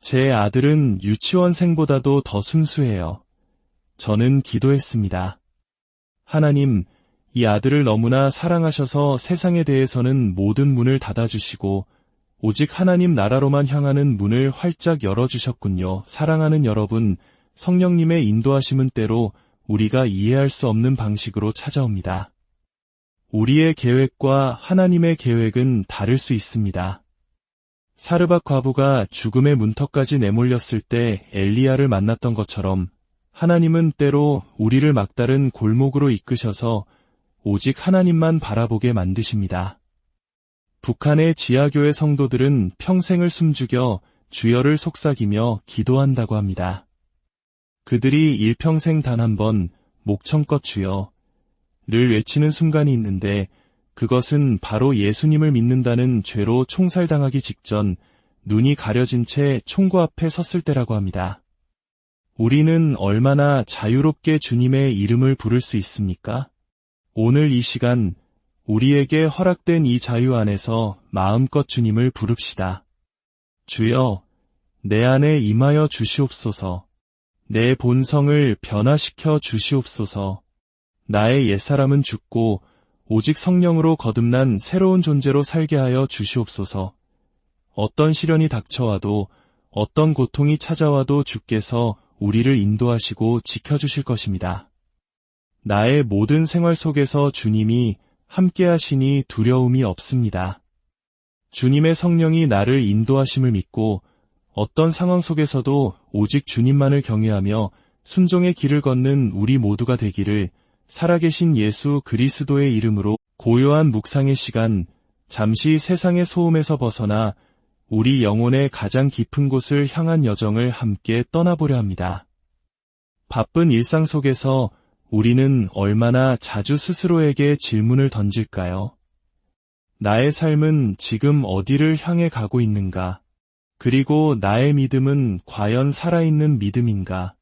제 아들은 유치원생보다도 더 순수해요. 저는 기도했습니다. 하나님, 이 아들을 너무나 사랑하셔서 세상에 대해서는 모든 문을 닫아주시고 오직 하나님 나라로만 향하는 문을 활짝 열어주셨군요. 사랑하는 여러분, 성령님의 인도하심은 때로 우리가 이해할 수 없는 방식으로 찾아옵니다. 우리의 계획과 하나님의 계획은 다를 수 있습니다. 사르밧 과부가 죽음의 문턱까지 내몰렸을 때 엘리야를 만났던 것처럼 하나님은 때로 우리를 막다른 골목으로 이끄셔서 오직 하나님만 바라보게 만드십니다. 북한의 지하교회 성도들은 평생을 숨죽여 주여를 속삭이며 기도한다고 합니다. 그들이 일평생 단 한 번 목청껏 주여를 외치는 순간이 있는데 그것은 바로 예수님을 믿는다는 죄로 총살당하기 직전 눈이 가려진 채 총구 앞에 섰을 때라고 합니다. 우리는 얼마나 자유롭게 주님의 이름을 부를 수 있습니까? 오늘 이 시간 우리에게 허락된 이 자유 안에서 마음껏 주님을 부릅시다. 주여, 내 안에 임하여 주시옵소서. 내 본성을 변화시켜 주시옵소서. 나의 옛사람은 죽고 오직 성령으로 거듭난 새로운 존재로 살게 하여 주시옵소서. 어떤 시련이 닥쳐와도 어떤 고통이 찾아와도 주께서 우리를 인도하시고 지켜주실 것입니다. 나의 모든 생활 속에서 주님이 함께 하시니 두려움이 없습니다. 주님의 성령이 나를 인도하심을 믿고 어떤 상황 속에서도 오직 주님만을 경외하며 순종의 길을 걷는 우리 모두가 되기를 살아계신 예수 그리스도의 이름으로 고요한 묵상의 시간, 잠시 세상의 소음에서 벗어나 우리 영혼의 가장 깊은 곳을 향한 여정을 함께 떠나보려 합니다. 바쁜 일상 속에서 우리는 얼마나 자주 스스로에게 질문을 던질까요? 나의 삶은 지금 어디를 향해 가고 있는가? 그리고 나의 믿음은 과연 살아있는 믿음인가?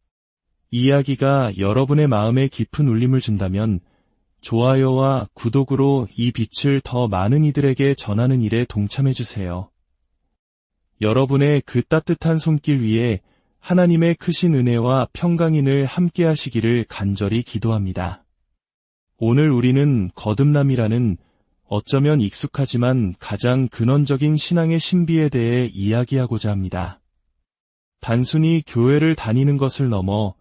이 이야기가 여러분의 마음에 깊은 울림을 준다면 좋아요와 구독으로 이 빛을 더 많은 이들에게 전하는 일에 동참해주세요. 여러분의 그 따뜻한 손길 위에 하나님의 크신 은혜와 평강이 늘 함께 하시기를 간절히 기도합니다. 오늘 우리는 거듭남이라는 어쩌면 익숙하지만 가장 근원적인 신앙의 신비에 대해 이야기하고자 합니다. 단순히 교회를 다니는 것을 넘어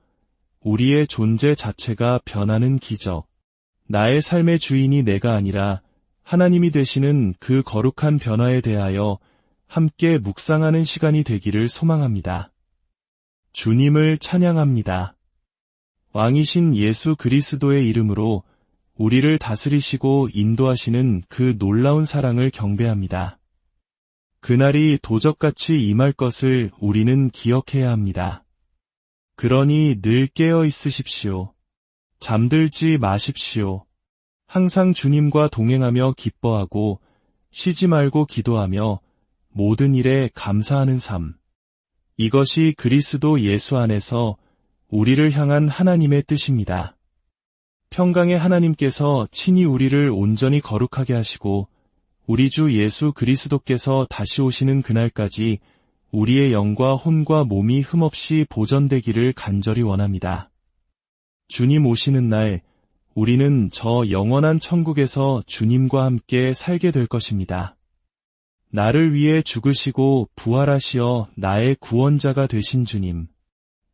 우리의 존재 자체가 변하는 기적, 나의 삶의 주인이 내가 아니라 하나님이 되시는 그 거룩한 변화에 대하여 함께 묵상하는 시간이 되기를 소망합니다. 주님을 찬양합니다. 왕이신 예수 그리스도의 이름으로 우리를 다스리시고 인도하시는 그 놀라운 사랑을 경배합니다. 그날이 도적같이 임할 것을 우리는 기억해야 합니다. 그러니 늘 깨어 있으십시오. 잠들지 마십시오. 항상 주님과 동행하며 기뻐하고 쉬지 말고 기도하며 모든 일에 감사하는 삶. 이것이 그리스도 예수 안에서 우리를 향한 하나님의 뜻입니다. 평강의 하나님께서 친히 우리를 온전히 거룩하게 하시고 우리 주 예수 그리스도께서 다시 오시는 그날까지 우리의 영과 혼과 몸이 흠없이 보존되기를 간절히 원합니다. 주님 오시는 날 우리는 저 영원한 천국에서 주님과 함께 살게 될 것입니다. 나를 위해 죽으시고 부활하시어 나의 구원자가 되신 주님,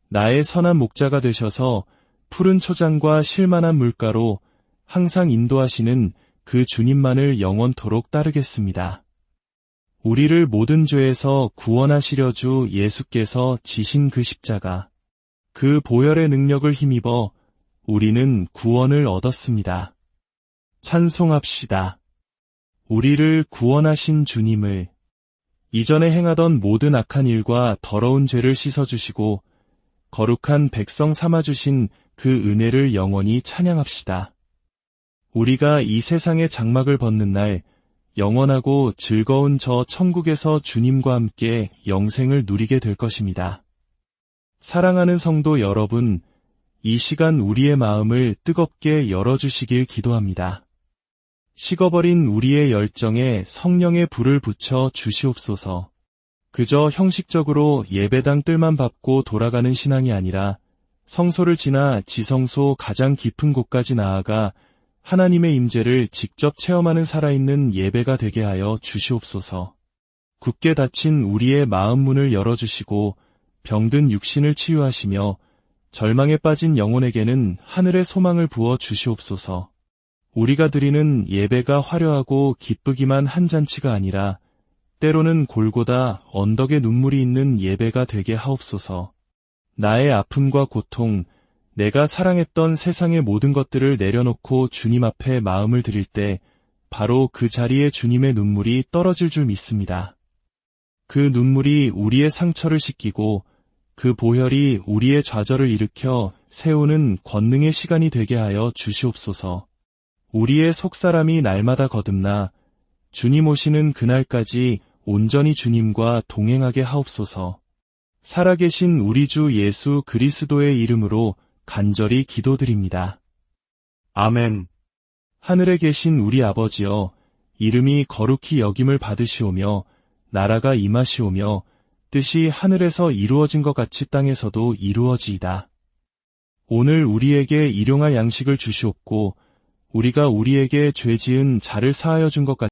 나의 선한 목자가 되셔서 푸른 초장과 실만한 물가로 항상 인도하시는 그 주님만을 영원토록 따르겠습니다. 우리를 모든 죄에서 구원하시려 주 예수께서 지신 그 십자가, 그 보혈의 능력을 힘입어 우리는 구원을 얻었습니다. 찬송합시다. 우리를 구원하신 주님을, 이전에 행하던 모든 악한 일과 더러운 죄를 씻어주시고 거룩한 백성 삼아주신 그 은혜를 영원히 찬양합시다. 우리가 이 세상의 장막을 벗는 날 영원하고 즐거운 저 천국에서 주님과 함께 영생을 누리게 될 것입니다. 사랑하는 성도 여러분, 이 시간 우리의 마음을 뜨겁게 열어주시길 기도합니다. 식어버린 우리의 열정에 성령의 불을 붙여 주시옵소서. 그저 형식적으로 예배당 뜰만 밟고 돌아가는 신앙이 아니라 성소를 지나 지성소 가장 깊은 곳까지 나아가 하나님의 임재를 직접 체험하는 살아있는 예배가 되게 하여 주시옵소서. 굳게 닫힌 우리의 마음 문을 열어주시고 병든 육신을 치유하시며 절망에 빠진 영혼에게는 하늘의 소망을 부어 주시옵소서. 우리가 드리는 예배가 화려하고 기쁘기만 한 잔치가 아니라 때로는 골고다 언덕에 눈물이 있는 예배가 되게 하옵소서. 나의 아픔과 고통, 내가 사랑했던 세상의 모든 것들을 내려놓고 주님 앞에 마음을 드릴 때 바로 그 자리에 주님의 눈물이 떨어질 줄 믿습니다. 그 눈물이 우리의 상처를 씻기고 그 보혈이 우리의 좌절을 일으켜 세우는 권능의 시간이 되게 하여 주시옵소서. 우리의 속사람이 날마다 거듭나 주님 오시는 그날까지 온전히 주님과 동행하게 하옵소서. 살아계신 우리 주 예수 그리스도의 이름으로 간절히 기도드립니다. 아멘. 하늘에 계신 우리 아버지여, 이름이 거룩히 여김을 받으시오며 나라가 임하시오며 뜻이 하늘에서 이루어진 것 같이 땅에서도 이루어지이다. 오늘 우리에게 일용할 양식을 주시옵고 우리가 우리에게 죄 지은 자를 사하여 준 것 같이